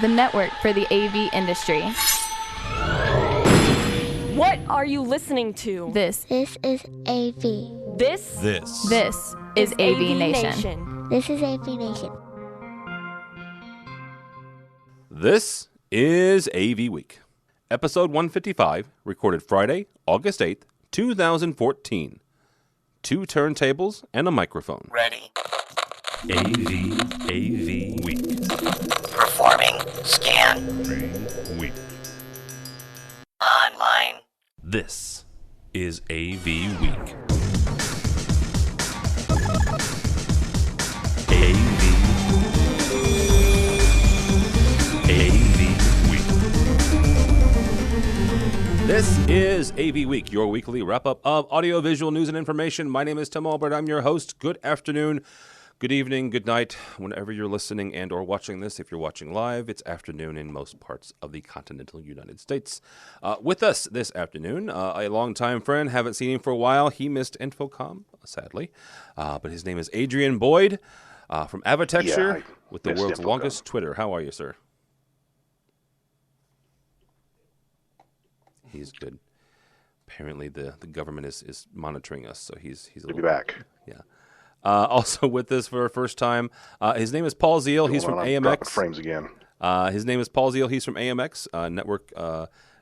the network for the AV industry. What are you listening to? This is AV. This is AVNation. This is AVNation. This is AVWeek, episode 155, recorded Friday, August 8th, 2014. 2 turntables and a microphone. Ready. AVWeek. Performing. Scan. Week. Online. This is AVWeek. This is AV Week, your weekly wrap-up of audiovisual news and information. My name is Tim Albright. I'm your host. Good afternoon, good evening, good night, whenever you're listening and or watching this. If you're watching live, it's afternoon in most parts of the continental United States. With us this afternoon, a longtime friend, haven't seen him for a while. He missed Infocom, sadly, but his name is Adrian Boyd from Avitecture with the world's longest Twitter. How are you, sir? He's good. Apparently, the government is monitoring us, so he's a little be back. Yeah. Also with us for our first time, his name is Paule Zielie. He's from AMX. Frames again. His name is Paule Zielie. He's from AMX Network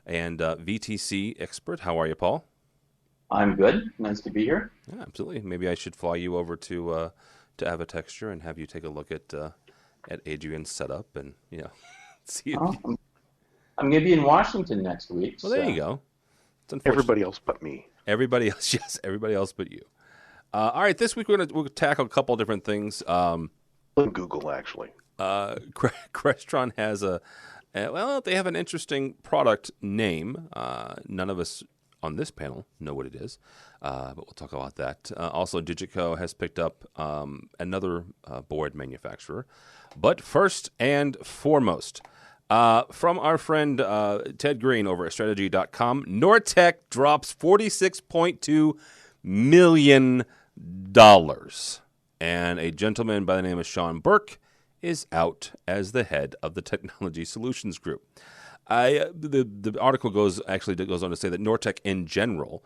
and VTC expert. How are you, Paul? I'm good. Nice to be here. Yeah, absolutely. Maybe I should fly you over to Avitecture and have you take a look at Adrian's setup and see. I'm going to be in Washington next week. Well, there you go. Everybody else but me. Everybody else, yes. Everybody else but you. All right, this week we'll tackle a couple different things. Google, actually. Crestron has they have an interesting product name. None of us on this panel know what it is, but we'll talk about that. Also, DiGiCo has picked up another board manufacturer. But first and foremost, from our friend Ted Green over at strategy.com, Nortek drops $46.2 million. And a gentleman by the name of Sean Burke is out as the head of the Technology Solutions Group. The article goes on to say that Nortek in general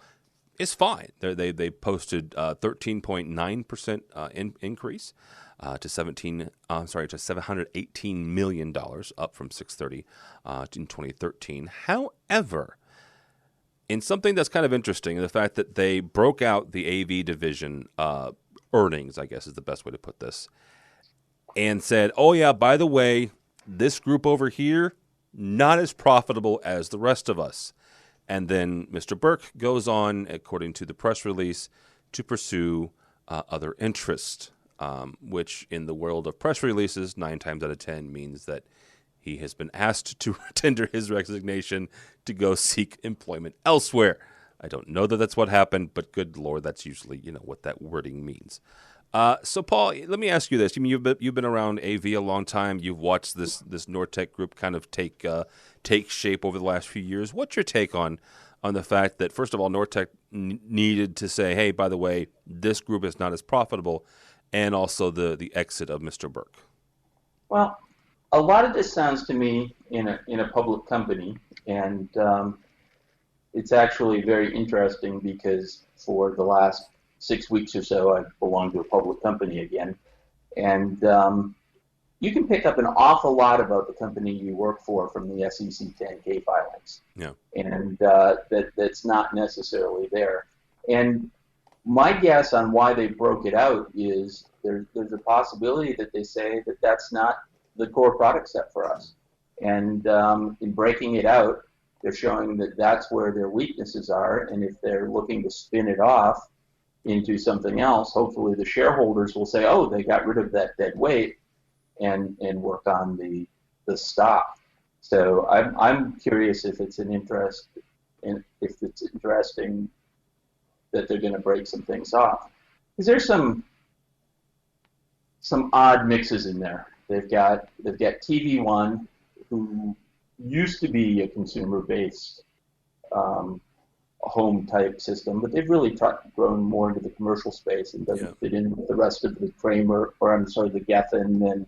is fine. They posted 13.9% increase. To $718 million, up from $630 in 2013. However, in something that's kind of interesting, the fact that they broke out the AV division earnings, I guess is the best way to put this, and said, oh yeah, by the way, this group over here, not as profitable as the rest of us. And then Mr. Burke goes on, according to the press release, to pursue other interests. Which in the world of press releases, 9 times out of 10 means that he has been asked to tender his resignation to go seek employment elsewhere. I don't know that that's what happened, but good Lord, that's usually what that wording means. So Paul, let me ask you this: you've been around AV a long time. You've watched this Nortek group kind of take shape over the last few years. What's your take on the fact that, first of all, Nortek needed to say, hey, by the way, this group is not as profitable, and also the exit of Mr. Burke? Well, a lot of this sounds to me in a public company, and it's actually very interesting because for the last 6 weeks or so, I've belonged to a public company again, and you can pick up an awful lot about the company you work for from the SEC 10K filings. Yeah, and that's not necessarily there. And my guess on why they broke it out is there's a possibility that they say that that's not the core product set for us. And in breaking it out, they're showing that that's where their weaknesses are. And if they're looking to spin it off into something else, hopefully the shareholders will say, oh, they got rid of that dead weight and work on the stock. So I'm curious if it's if it's interesting that they're going to break some things off. Because there's some odd mixes in there. They've got TV1, who used to be a consumer-based home-type system, but they've really grown more into the commercial space and doesn't fit in with the rest of the Kramer, the Geffen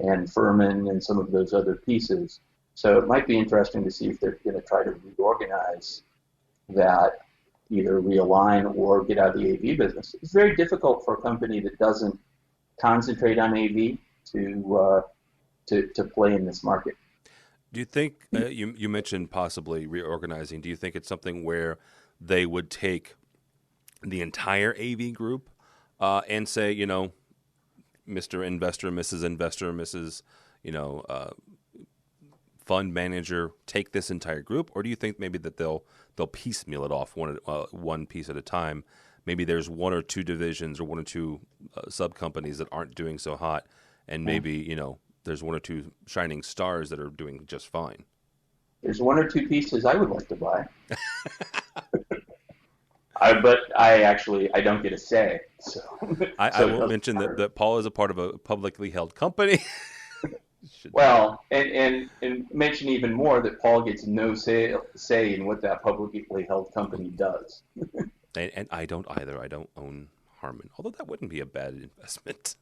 and Furman and some of those other pieces. So it might be interesting to see if they're going to try to reorganize that, either realign or get out of the AV business. It's very difficult for a company that doesn't concentrate on AV to play in this market. Do you think, you mentioned possibly reorganizing, do you think it's something where they would take the entire AV group and say, Mr. Investor, Mrs. Investor, Mrs. Fund manager, take this entire group? Or do you think maybe that they'll piecemeal it off one piece at a time? Maybe there's one or two divisions or one or two sub companies that aren't doing so hot, and maybe there's one or two shining stars that are doing just fine. There's one or two pieces I would like to buy. But I don't get a say. So I will mention that Paul is a part of a publicly held company. Well, and mention even more that Paul gets no say in what that publicly held company does. And I don't either. I don't own Harman, although that wouldn't be a bad investment.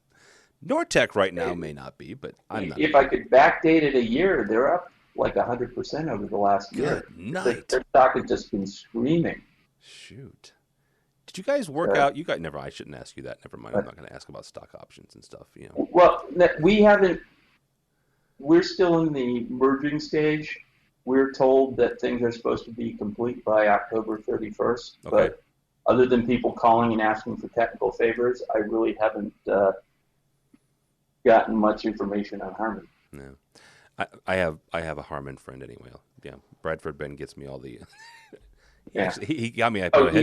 Nortek right now may not be, but I'm not. If I could backdate it a year, they're up like 100% over the last year. Good night. Their stock has just been screaming. Shoot. Did you guys work out? You guys never. I shouldn't ask you that. Never mind. I'm not going to ask about stock options and stuff. Well, we haven't. We're still in the merging stage. We're told that things are supposed to be complete by October 31st. Okay. But other than people calling and asking for technical favors, I really haven't gotten much information on Harman. No, I have a Harman friend anyway. Yeah, Bradford Ben gets me all the. He got me a pair of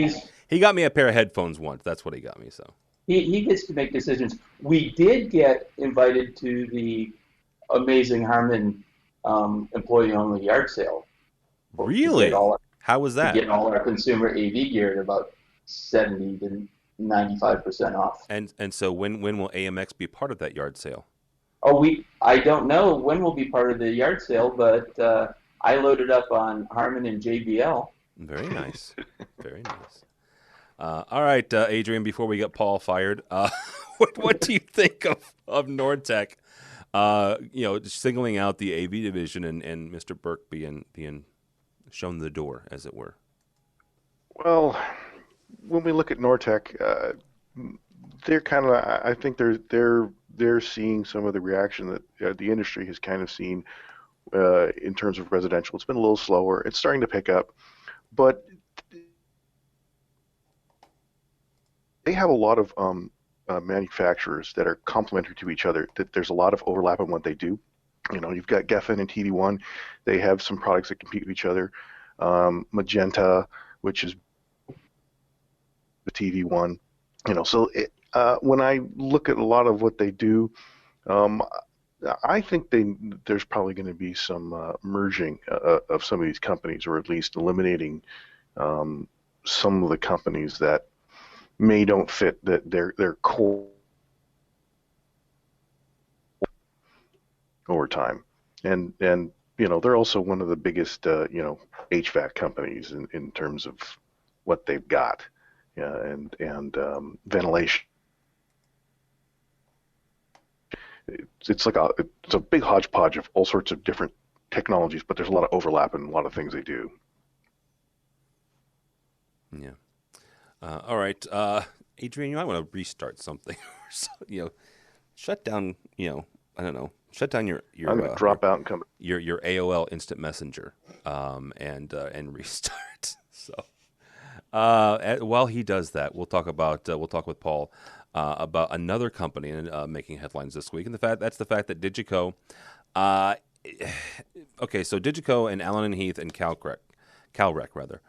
he got me a pair of headphones once. That's what he got me. So he gets to make decisions. We did get invited to the amazing Harman employee-only yard sale. Really? How was that? Getting all our consumer AV gear at about 70 to 95% off. And so when will AMX be part of that yard sale? I don't know when we'll be part of the yard sale, but I loaded up on Harman and JBL. Very nice. Very nice. All right, Adrian, before we get Paul fired, what do you think of Nortek? Singling out the AV division and Mr. Burke being shown the door, as it were. Well, when we look at Nortek, they're kind of. I think they're seeing some of the reaction that the industry has kind of seen in terms of residential. It's been a little slower. It's starting to pick up, but they have a lot of manufacturers that are complementary to each other. That there's a lot of overlap in what they do. You've got Geffen and TV1. They have some products that compete with each other. Magenta, which is the TV1. So when I look at a lot of what they do, I think there's probably going to be some merging of some of these companies, or at least eliminating some of the companies that don't fit their core over time. And they're also one of the biggest HVAC companies in terms of what they've got, and ventilation. It's a big hodgepodge of all sorts of different technologies, but there's a lot of overlap in a lot of things they do. Yeah. All right, Adrian, you might want to restart something. Shut down. I don't know. Shut down your I'm gonna drop out and come. Your AOL Instant Messenger, and restart. So, while he does that, we'll talk with Paul about another company making headlines this week, and that's the fact that DiGiCo. Okay, so DiGiCo and Allen Heath and Calrec rather.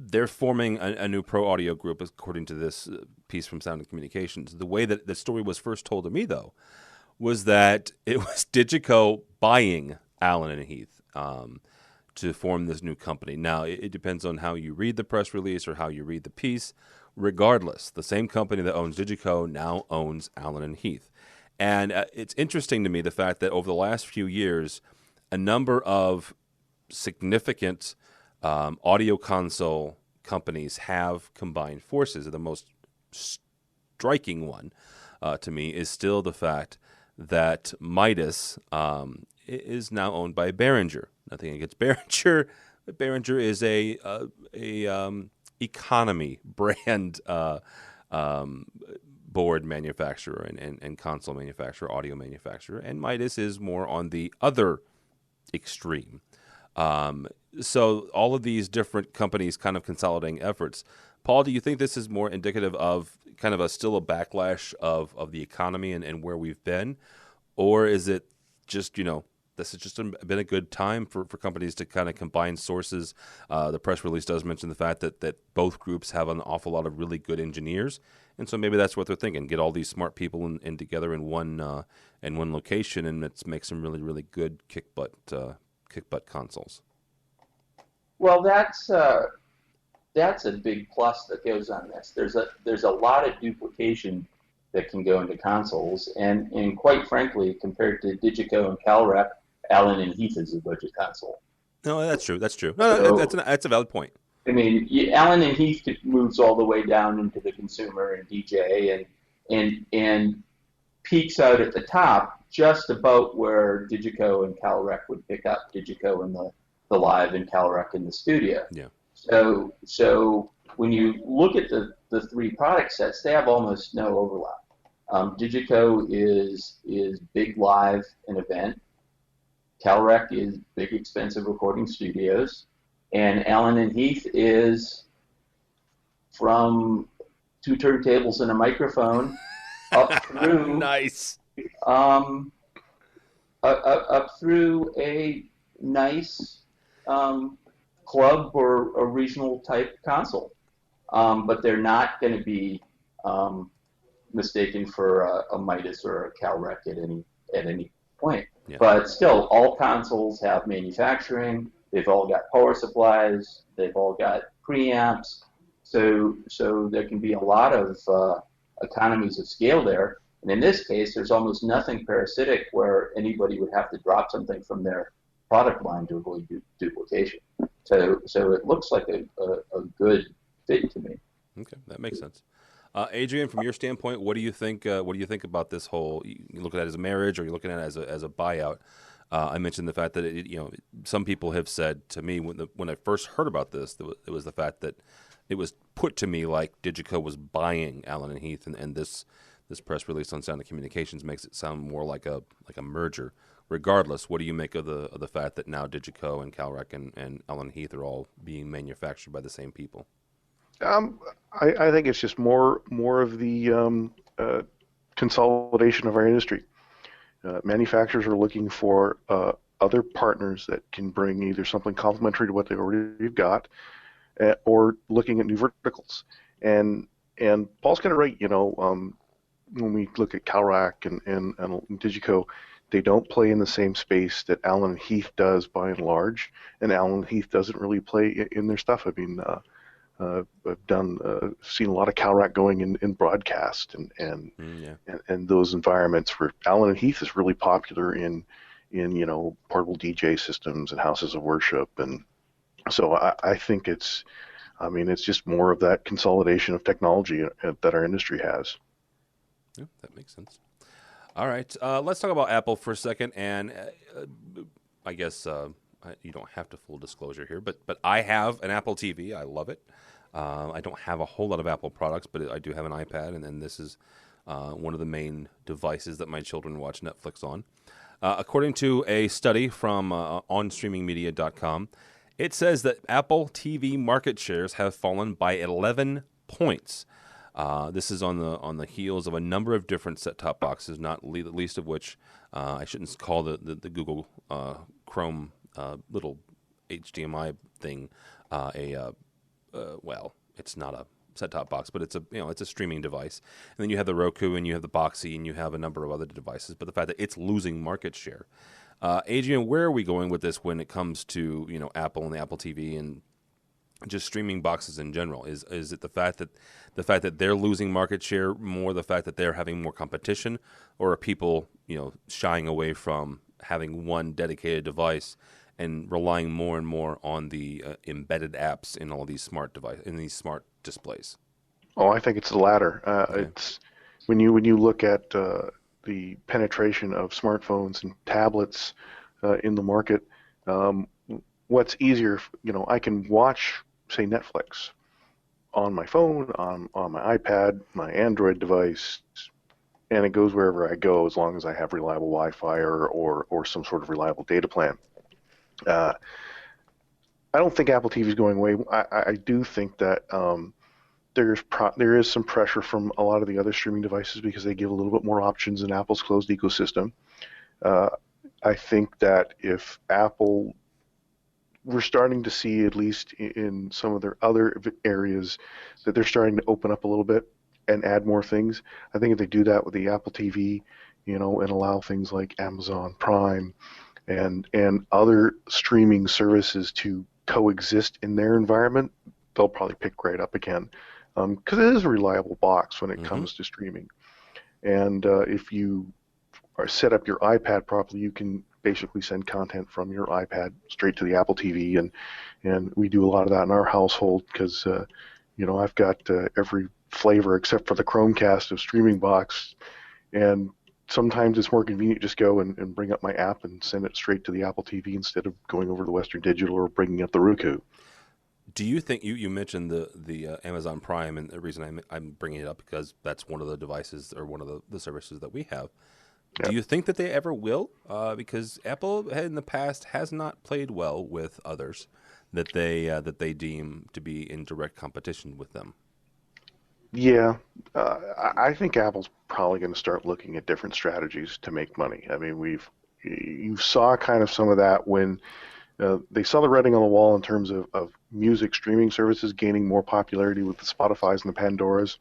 They're forming a new pro audio group, according to this piece from Sound and Communications. The way that the story was first told to me, though, was that it was DiGiCo buying Allen and Heath to form this new company. Now, it depends on how you read the press release or how you read the piece. Regardless, the same company that owns DiGiCo now owns Allen and Heath. And it's interesting to me the fact that over the last few years, a number of significant audio console companies have combined forces. The most striking one to me is still the fact that Midas is now owned by Behringer. Nothing against Behringer, but Behringer is a economy brand board manufacturer and console manufacturer, audio manufacturer, and Midas is more on the other extreme. So all of these different companies kind of consolidating efforts. Paul, do you think this is more indicative of kind of still a backlash of the economy and where we've been? Or is it just, this has just been a good time for companies to kind of combine sources? The press release does mention the fact that both groups have an awful lot of really good engineers. And so maybe that's what they're thinking, get all these smart people in together in one location, and let's make some really, really good kick butt consoles. Well, that's a big plus that goes on this. There's a lot of duplication that can go into consoles, and quite frankly, compared to DiGiCo and CalRep, Allen and Heath is a budget console. No, that's true. No, that's a valid point. I mean, Allen and Heath moves all the way down into the consumer and DJ, and peaks out at the top just about where DiGiCo and CalRec would pick up. DiGiCo in the live and CalRec in the studio. Yeah. So when you look at the three product sets, they have almost no overlap. DiGiCo is big live and event. CalRec is big expensive recording studios, and Allen and Heath is from 2 turntables and a microphone up through nice. Up through a nice club or a regional type console, but they're not going to be mistaken for a Midas or a CalRec at any point. Yeah. But still, all consoles have manufacturing. They've all got power supplies. They've all got preamps. So there can be a lot of economies of scale there. And in this case, there's almost nothing parasitic where anybody would have to drop something from their product line to avoid duplication. So it looks like a good fit to me. Okay, that makes sense. Adrian, from your standpoint, what do you think? What do you think about this whole? You look at it as a marriage, or you looking at it as a buyout? I mentioned the fact that some people have said to me when I first heard about this, it was the fact that it was put to me like DiGiCo was buying Allen and Heath, and this press release on Sound of Communications makes it sound more like a merger. Regardless, what do you make of the fact that now DiGiCo and CalRec and Allen Heath are all being manufactured by the same people? I think it's just more of the consolidation of our industry. Manufacturers are looking for other partners that can bring either something complementary to what they already got, or looking at new verticals. And Paul's kind of right. When we look at CalRec and DiGiCo, they don't play in the same space that Allen and Heath does by and large, and Allen and Heath doesn't really play in their stuff. I mean, I've seen a lot of CalRec going in broadcast and those environments where Allen and Heath is really popular in portable DJ systems and houses of worship, and so I think it's just more of that consolidation of technology that our industry has. Yeah, that makes sense. All right, let's talk about Apple for a second, and I guess you don't have to full disclosure here, but I have an Apple TV. I love it. I don't have a whole lot of Apple products, but I do have an iPad, and then this is one of the main devices that my children watch Netflix on. According to a study from onstreamingmedia.com, it says that Apple TV market shares have fallen by 11 points. This is on the heels of a number of different set-top boxes, not least of which I shouldn't call the Google Chrome little HDMI thing well, it's not a set-top box, but it's a streaming device. And then you have the Roku, and you have the Boxee, and you have a number of other devices. But the fact that it's losing market share, Adrian, where are we going with this when it comes to Apple and the Apple TV and just streaming boxes in general? Is it the fact that they're losing market share, more the fact that they're having more competition, or are people shying away from having one dedicated device and relying more and more on the embedded apps in all these smart displays? Oh, I think it's the latter. Okay. It's when you look at penetration of smartphones and tablets in the market, what's easier, I can watch, say, Netflix on my phone, on my iPad, my Android device, and it goes wherever I go as long as I have reliable Wi-Fi or some sort of reliable data plan. I don't think Apple TV is going away. I do think that there is some pressure from a lot of the other streaming devices because they give a little bit more options in Apple's closed ecosystem. I think that if Apple, we're starting to see, at least in some of their other areas, that they're starting to open up a little bit and add more things. I think if they do that with the Apple TV, and allow things like Amazon Prime and other streaming services to coexist in their environment, they'll probably pick right up again, because it is a reliable box when it comes to streaming. And if you set up your iPad properly, you can basically send content from your iPad straight to the Apple TV, and we do a lot of that in our household because I've got every flavor except for the Chromecast of streaming box, and sometimes it's more convenient to just go and bring up my app and send it straight to the Apple TV instead of going over to Western Digital or bringing up the Roku. Do you think you mentioned the Amazon Prime, and the reason I'm bringing it up because that's one of the devices or one of the services that we have. Do you think that they ever will? Because Apple in the past has not played well with others that they deem to be in direct competition with them. Yeah, I think Apple's probably going to start looking at different strategies to make money. I mean, you saw kind of some of that when they saw the writing on the wall in terms of music streaming services gaining more popularity with the Spotifys and the Pandoras.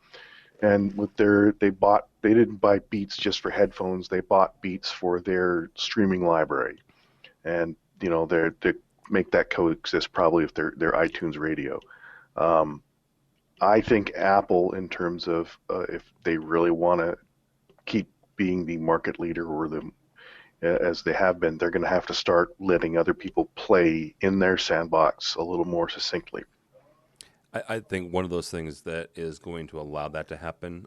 And with they didn't buy Beats just for headphones. They bought Beats for their streaming library, and they make that coexist probably with their iTunes radio. I think Apple, in terms of if they really want to keep being the market leader or as they have been, they're going to have to start letting other people play in their sandbox a little more succinctly. I think one of those things that is going to allow that to happen,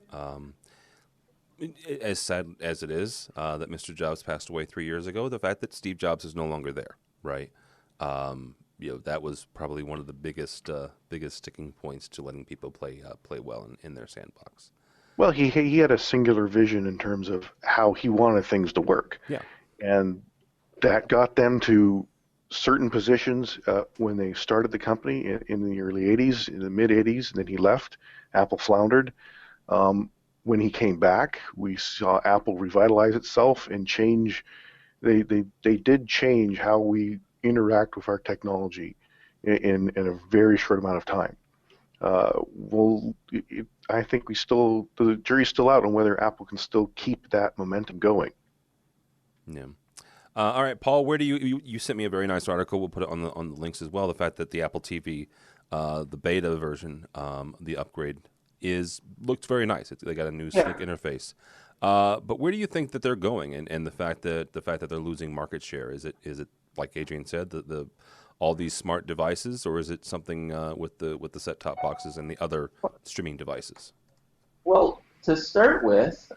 as sad as it is that Mr. Jobs passed away 3 years ago, the fact that Steve Jobs is no longer there, right? That was probably one of the biggest sticking points to letting people play well in their sandbox. Well, he had a singular vision in terms of how he wanted things to work. Yeah, and that got them to certain positions when they started the company in the early 80s, in the mid 80s, and then he left. Apple floundered. When he came back, we saw Apple revitalize itself and change. They did change how we interact with our technology in a very short amount of time. I think the jury's still out on whether Apple can still keep that momentum going. Yeah. All right, Paul, where do you sent me a very nice article. We'll put it on the links as well. The fact that the Apple TV, the beta version, the upgrade looks very nice. They got a new slick interface. But where do you think that they're going? And the fact that they're losing market share, is it like Adrian said, all these smart devices, or is it something with the set-top boxes and the other streaming devices? Well, to start with,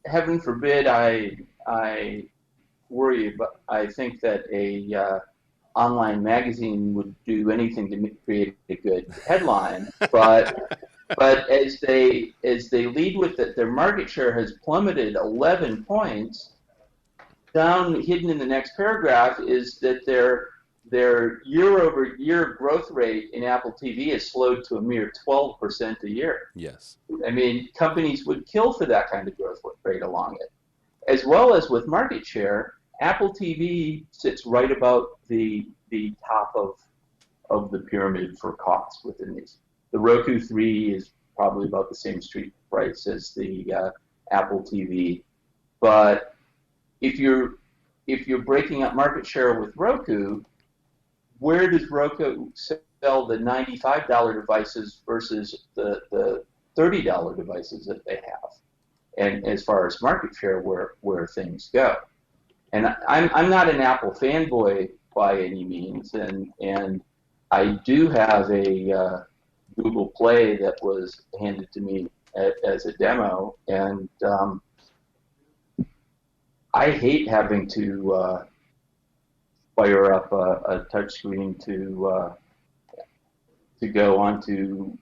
heaven forbid I worry, but I think that a online magazine would do anything to create a good headline. But as they lead with it, their market share has plummeted 11 points. Down hidden in the next paragraph is that their year-over-year growth rate in Apple TV has slowed to a mere 12% a year. Yes. I mean, companies would kill for that kind of growth rate along it. As well as with market share, Apple TV sits right about the top of the pyramid for cost within these. The Roku 3 is probably about the same street price as the Apple TV, but if you're breaking up market share with Roku, where does Roku sell the $95 devices versus the $30 devices that they have? And as far as market share, where things go, and I'm not an Apple fanboy by any means, and I do have a Google Play that was handed to me as a demo, and I hate having to fire up a touchscreen to go onto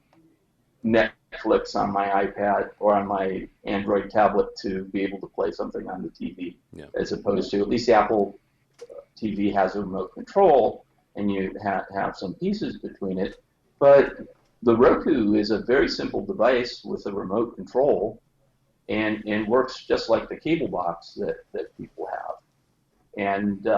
Netflix on my iPad or on my Android tablet to be able to play something on the TV, as opposed to, at least the Apple TV has a remote control, and you have some pieces between it. But the Roku is a very simple device with a remote control, and works just like the cable box that people have. And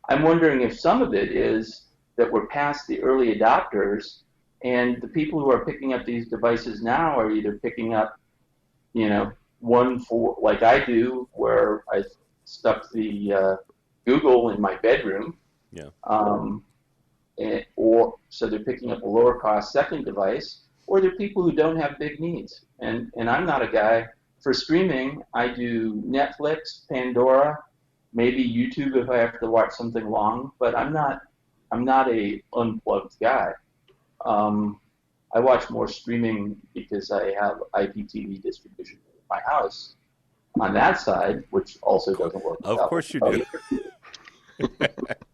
I'm wondering if some of it is that we're past the early adopters, and the people who are picking up these devices now are either picking up, one for, like I do, where I stuck the Google in my bedroom. Yeah. Or so they're picking up a lower cost second device, or they're people who don't have big needs. And I'm not a guy for streaming. I do Netflix, Pandora, maybe YouTube if I have to watch something long, but I'm not a unplugged guy. I watch more streaming because I have IPTV distribution in my house on that side, which also doesn't work. Of course you do.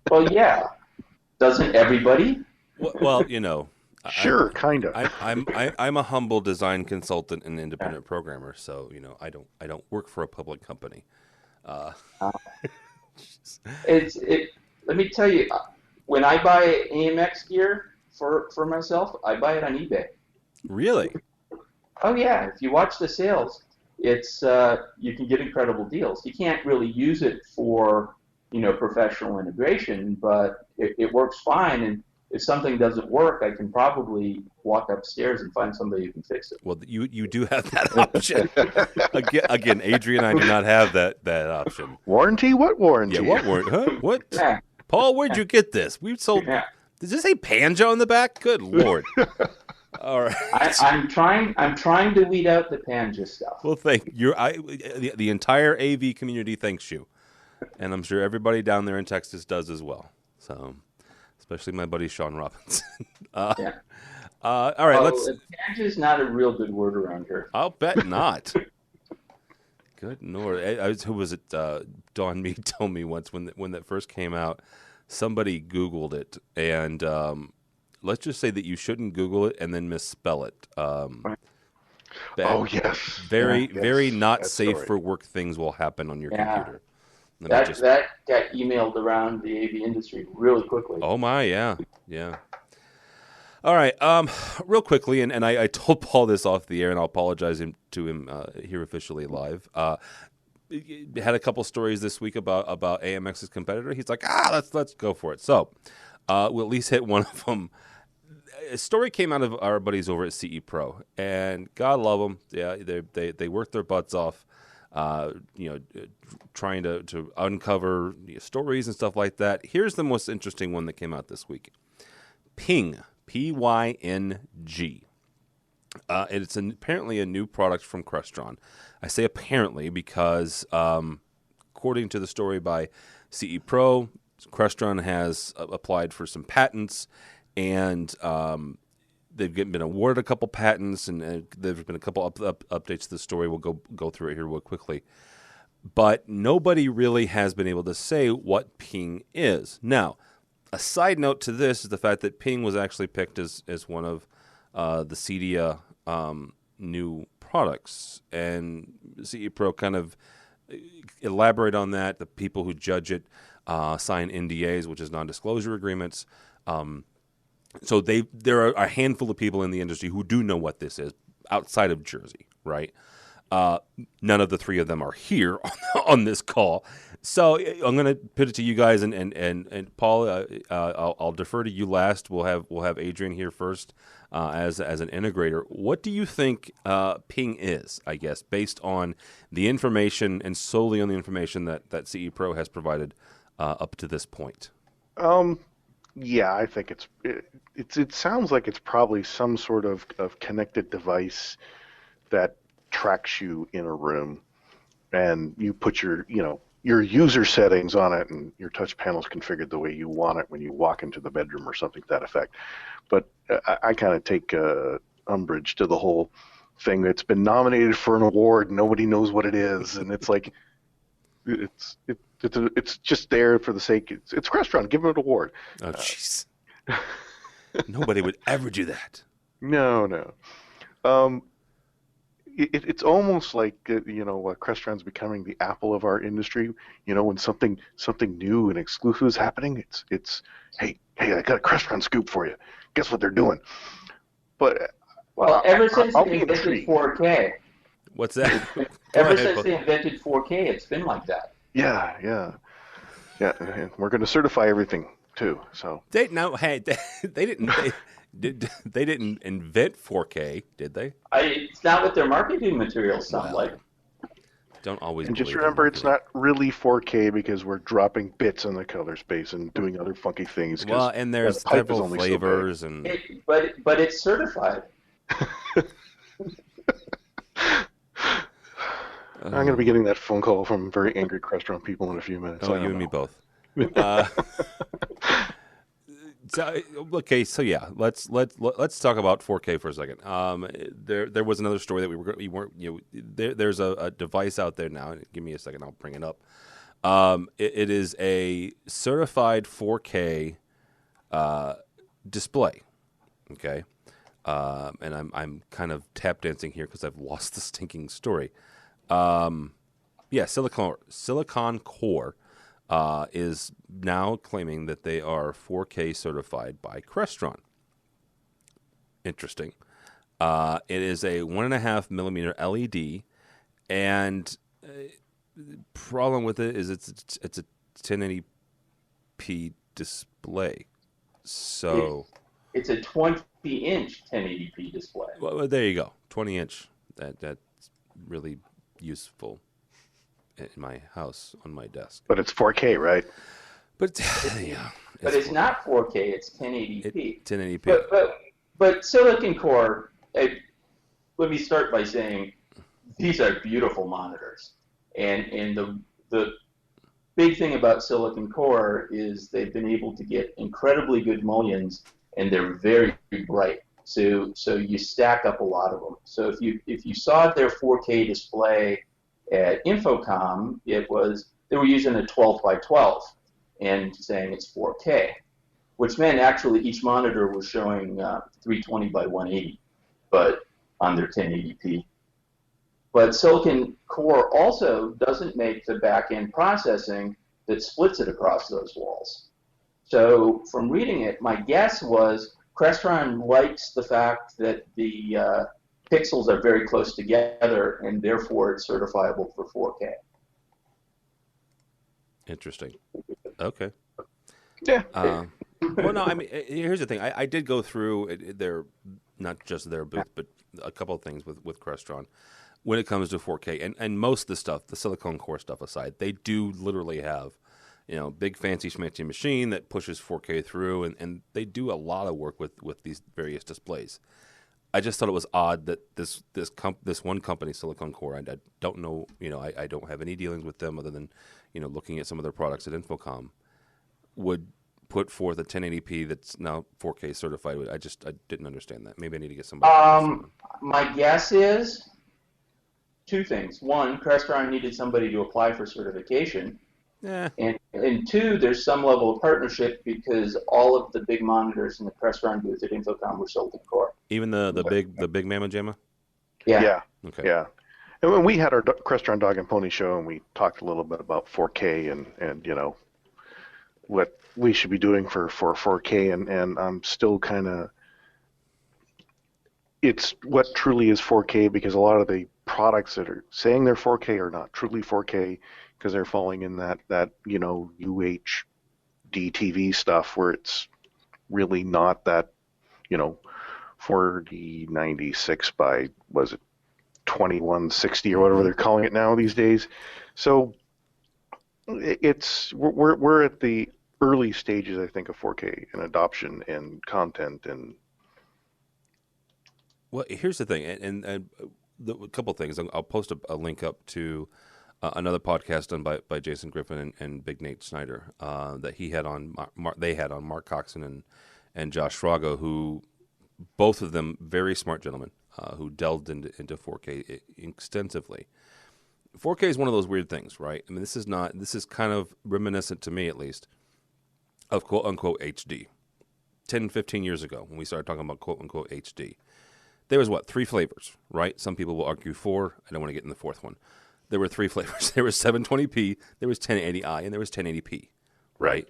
Well, yeah. Doesn't everybody? Well, Sure, kind of. I'm a humble design consultant and independent programmer, so I don't work for a public company. Let me tell you, when I buy AMX gear for myself, I buy it on eBay. Really? Oh yeah. If you watch the sales, it's you can get incredible deals. You can't really use it for professional integration, but it works fine. And if something doesn't work, I can probably walk upstairs and find somebody who can fix it. Well, you do have that option. Again, Adrian and I do not have that option. Warranty? What warranty? Yeah, what warranty? Huh? What? Yeah. Paul, where'd you get this? We've sold. Yeah. Does this say Panjo in the back? Good Lord. All right. I'm trying to weed out the Panja stuff. Well, thank you. The entire AV community thanks you, and I'm sure everybody down there in Texas does as well. So, especially my buddy Sean Robinson. Yeah. All right. Panja is not a real good word around here. I'll bet not. Good Lord. Who was it? Don Mead told me once when that first came out, somebody Googled it, and let's just say that you shouldn't Google it and then misspell it. Yes. Very not That's safe sorry. for work things will happen on your computer. That got emailed around the AV industry really quickly. Oh my, yeah. All right, real quickly, and I told Paul this off the air, and I'll apologize to him here officially live. Had a couple stories this week about AMX's competitor. He's like, let's go for it. So we'll at least hit one of them. A story came out of our buddies over at CE Pro, and God love them. Yeah, they worked their butts off, trying to uncover stories and stuff like that. Here's the most interesting one that came out this week. Pyng, Pyng. It's apparently a new product from Crestron. I say apparently because, according to the story by CE Pro, Crestron has applied for some patents, and they've been awarded a couple patents, and there's been a couple updates to the story. We'll go through it here real quickly. But nobody really has been able to say what Pyng is. Now, a side note to this is the fact that Pyng was actually picked as one of the CEDIA new products, and CE Pro kind of elaborate on that. The people who judge it sign NDAs, which is non-disclosure agreements. So there are a handful of people in the industry who do know what this is outside of Jersey, right? None of the three of them are here on this call. So I'm going to put it to you guys, and Paul, I'll defer to you last. We'll have Adrian here first as an integrator. What do you think Pyng is, I guess, based on the information and solely on the information that CE Pro has provided up to this point? Yeah, I think it sounds like it's probably some sort of connected device that tracks you in a room, and you put your user settings on it, and your touch panel's configured the way you want it when you walk into the bedroom or something to that effect. But I kind of take umbrage to the whole thing that's been nominated for an award. Nobody knows what it is, and it's like it's just there for the sake. It's Crestron. Give them an award. Oh, jeez. Nobody would ever do that. No. It's almost like Crestron's becoming the Apple of our industry. When something new and exclusive is happening, it's hey, I got a Crestron scoop for you. Guess what they're doing? But ever since they invented 4K. What's that? Ever since they invented 4K, it's been like that. Yeah. And we're going to certify everything too. So they didn't. They didn't invent 4K, did they? It's not what their marketing materials sound like. Don't always. And just remember, it's not really 4K because we're dropping bits in the color space and doing other funky things. Well, and there's several flavors but it's certified. I'm going to be getting that phone call from very angry Crestron people in a few minutes. Oh, you and me both. So yeah, let's talk about 4K for a second. There was another story that we weren't there's a device out there now. Give me a second, I'll bring it up. It is a certified 4K display. Okay, and I'm kind of tap dancing here because I've lost the stinking story. Silicon Core. Is now claiming that they are 4K certified by Crestron. Interesting. It is a 1.5 millimeter LED, and problem with it is it's a 1080p display. So it's a 20-inch 1080p display. Well, there you go, 20-inch. That's really useful in my house on my desk. But it's 4K, right? But it's not 4K. It's 1080p. 1080p. But Silicon Core. Let me start by saying these are beautiful monitors, and the big thing about Silicon Core is they've been able to get incredibly good mullions, and they're very bright. So you stack up a lot of them. So if you saw their 4K display at Infocom, they were using a 12 by 12 and saying it's 4K, which meant actually each monitor was showing 320 by 180, but on their 1080p. But Silicon Core also doesn't make the back-end processing that splits it across those walls. So from reading it, my guess was Crestron likes the fact that the pixels are very close together, and therefore it's certifiable for 4K. Interesting. Okay. Yeah. Well, no, I mean, here's the thing. I did go through not just their booth, but a couple of things with Crestron when it comes to 4K. And most of the stuff, the Silicon Core stuff aside, they do literally have, big fancy schmancy machine that pushes 4K through, and they do a lot of work with these various displays. I just thought it was odd that this one company, Silicon Core, I don't know, I don't have any dealings with them other than, looking at some of their products at Infocom, would put forth a 1080p that's now 4K certified. I didn't understand that. Maybe I need to get somebody. My guess is two things. One, Crestron needed somebody to apply for certification. Yeah. And two, there's some level of partnership because all of the big monitors in the Crestron booth at Infocom were Silicon Core. Even the big Mamma Jamma? Yeah. Okay. Yeah. And when we had our Crestron Dog and Pony show, and we talked a little bit about 4K and what we should be doing for 4K, and I'm still kind of, it's what truly is 4K, because a lot of the products that are saying they're 4K are not truly 4K because they're falling in that UHD TV stuff where it's really not that 4096 by, was it 2160 or whatever they're calling it now these days. So we're at the early stages, I think, of 4K and adoption and content. And well, here's the thing, and a couple of things. I'll post a link up to another podcast done by Jason Griffin and Big Nate Snyder that he had on. They had on Mark Coxon and Josh Frago, who both of them very smart gentlemen. who delved into 4K extensively. 4K is one of those weird things, right? I mean, this is kind of reminiscent to me, at least, of quote unquote HD. 10, 15 years ago, when we started talking about quote unquote HD, there was 3 flavors, right? Some people will argue 4. I don't want to get in the 4th one. There were 3 flavors. There was 720p, there was 1080i, and there was 1080p, right?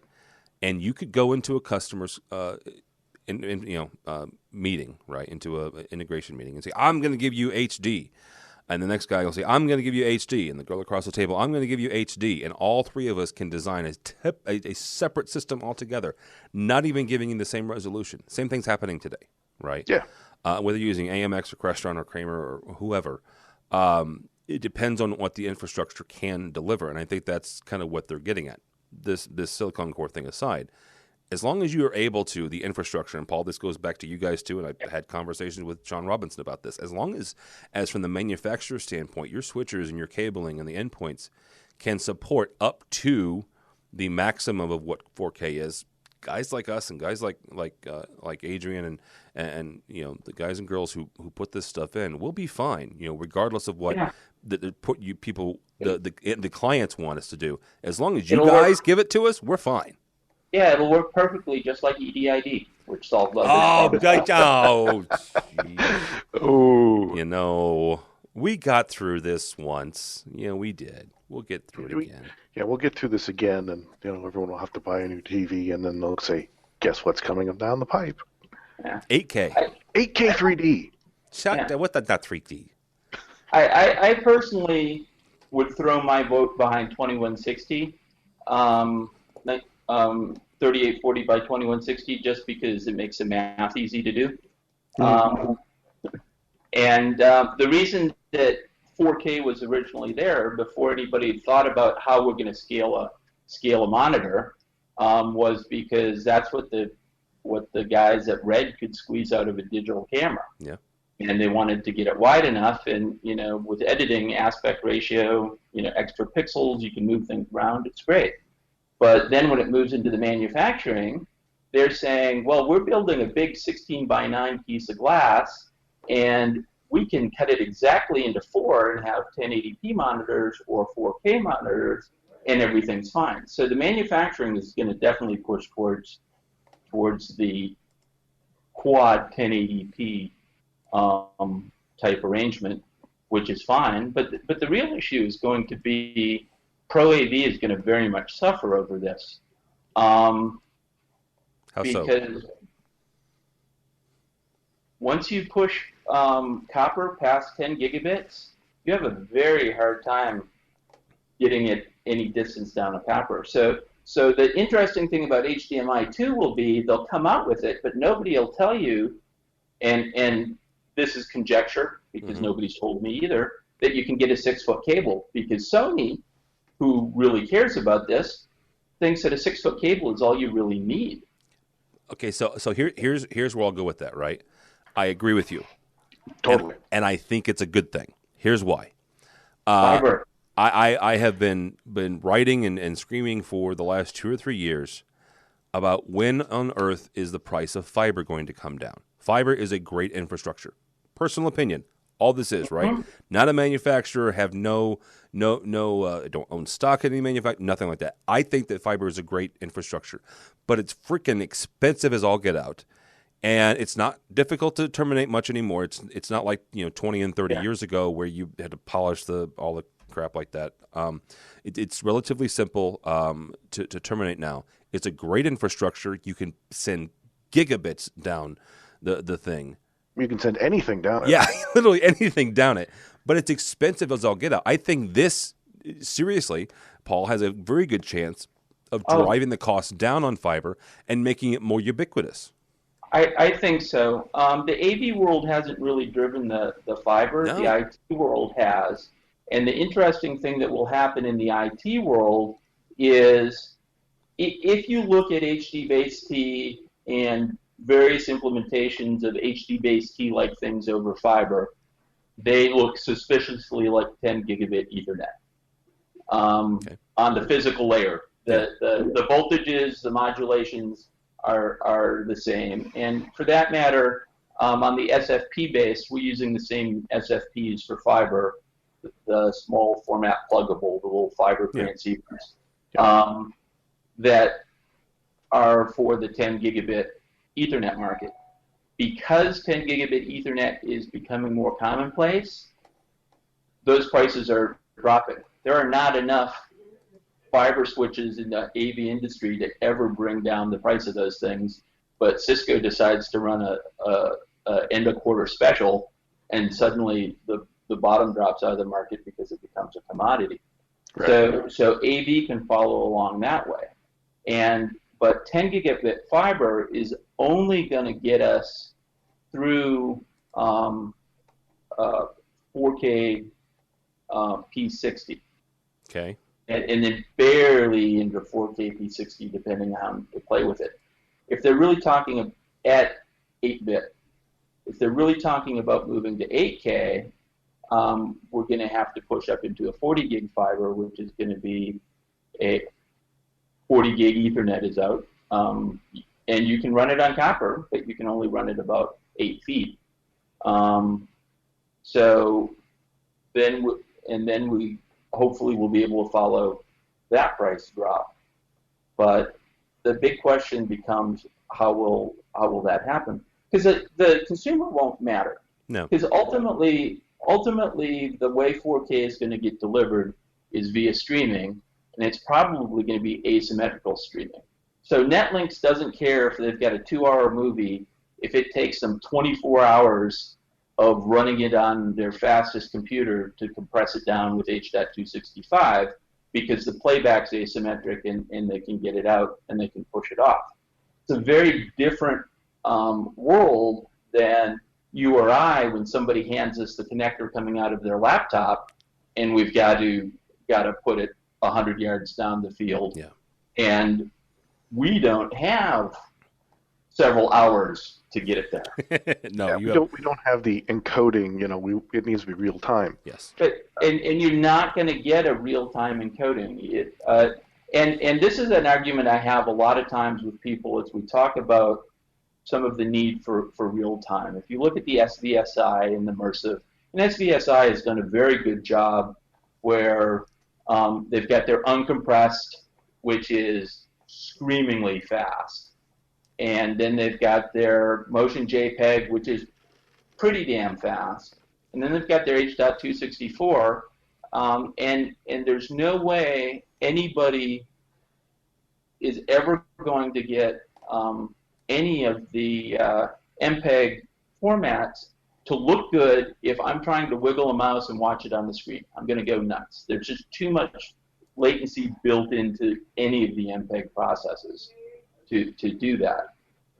And you could go into a customer's meeting, right, into a integration meeting, and say, "I'm going to give you HD," and the next guy will say, "I'm going to give you HD," and the girl across the table, "I'm going to give you HD," and all 3 of us can design a separate system altogether, not even giving you the same resolution. Same thing's happening today, right? Yeah. Whether you're using AMX or Crestron or Kramer or whoever, it depends on what the infrastructure can deliver, and I think that's kind of what they're getting at. This silicon core thing aside, as long as you are able to, the infrastructure, and Paul, this goes back to you guys too, and I've had conversations with John Robinson about this, as long as from the manufacturer standpoint, your switchers and your cabling and the endpoints can support up to the maximum of what 4K is, guys like us and guys like Adrian and the guys and girls who put this stuff in will be fine, regardless of what the clients want us to do. As long as you guys give it to us, we're fine. Yeah, it'll work perfectly, just like EDID, which solved Oh, we got through this once. We did. We'll get through it again. Yeah, we'll get through this again, and everyone will have to buy a new TV, and then they'll say, "Guess what's coming up down the pipe?" Yeah. 8K. 8K 3D. What the not 3D? I personally would throw my vote behind 2160. 3840 by 2160, just because it makes the math easy to do. And the reason that 4K was originally there, before anybody thought about how we're going to scale a monitor, was because that's what the guys at Red could squeeze out of a digital camera. Yeah. And they wanted to get it wide enough, and with editing, aspect ratio, extra pixels, you can move things around. It's great. But then when it moves into the manufacturing, they're saying, well, we're building a big 16 by 9 piece of glass, and we can cut it exactly into 4 and have 1080p monitors or 4K monitors, and everything's fine. So the manufacturing is going to definitely push towards the quad 1080p type arrangement, which is fine. But the real issue is going to be Pro AV is going to very much suffer over this. How because so? Once you push copper past 10 gigabits, you have a very hard time getting it any distance down a copper. So the interesting thing about HDMI 2 will be they'll come out with it, but nobody will tell you, and this is conjecture because nobody's told me either, that you can get a 6-foot cable, because Sony, who really cares about this, thinks that a 6-foot cable is all you really need. Okay, so here's where I'll go with that, right? I agree with you. Totally. And I think it's a good thing. Here's why. Fiber. I have been writing and screaming for the last 2 or 3 years about when on earth is the price of fiber going to come down. Fiber is a great infrastructure. Personal opinion. All this is, right? Not a manufacturer, have don't own stock in any manufacturer, nothing like that. I think that fiber is a great infrastructure, but it's freaking expensive as all get out. And it's not difficult to terminate much anymore. It's not like 20 and 30 years ago where you had to polish all the crap like that. It's relatively simple to terminate now. It's a great infrastructure. You can send gigabits down the thing. You can send anything down it. Yeah, literally anything down it. But it's expensive as all get out. I think this, seriously, Paul, has a very good chance of driving the cost down on fiber and making it more ubiquitous. I think so. The AV world hasn't really driven the fiber. No. The IT world has. And the interesting thing that will happen in the IT world is if you look at HD-based T and various implementations of HD-based T-like things over fiber, they look suspiciously like 10 gigabit Ethernet on the physical layer. The voltages, the modulations are the same. And for that matter, On the SFP base, we're using the same SFPs for fiber, the small format pluggable, the little fiber transceivers, that are for the 10 gigabit Ethernet market. Because 10 gigabit Ethernet is becoming more commonplace, those prices are dropping. There are not enough fiber switches in the AV industry to ever bring down the price of those things, but Cisco decides to run a end of quarter special, and suddenly the bottom drops out of the market because it becomes a commodity. Right. So AV can follow along that way, but 10 gigabit fiber is only going to get us through 4K P60. Okay. And then barely into 4K P60, depending on how you play with it. If they're really talking at 8-bit, if they're really talking about moving to 8K, we're going to have to push up into a 40 gig fiber, which is going to be a 40 gig Ethernet is out. And you can run it on copper, but you can only run it about 8 feet. So then we hopefully will be able to follow that price drop. But the big question becomes, how will that happen? Because the consumer won't matter. No. Because ultimately, the way 4K is going to get delivered is via streaming, and it's probably going to be asymmetrical streaming. So Netlinks doesn't care if they've got a 2-hour movie, if it takes them 24 hours of running it on their fastest computer to compress it down with H.265, because the playback's asymmetric and they can get it out and they can push it off. It's a very different world than you or I when somebody hands us the connector coming out of their laptop and we've got to put it 100 yards down the field. Yeah. And we don't have several hours to get it there. No, yeah, we don't have the encoding. It needs to be real time. Yes. And you're not going to get a real time encoding. And this is an argument I have a lot of times with people as we talk about some of the need for real time. If you look at the SVSI and the immersive, and SVSI has done a very good job where they've got their uncompressed, which is screamingly fast. And then they've got their motion JPEG, which is pretty damn fast. And then they've got their H.264, and there's no way anybody is ever going to get any of the MPEG formats to look good if I'm trying to wiggle a mouse and watch it on the screen. I'm going to go nuts. There's just too much latency built into any of the MPEG processes to do that.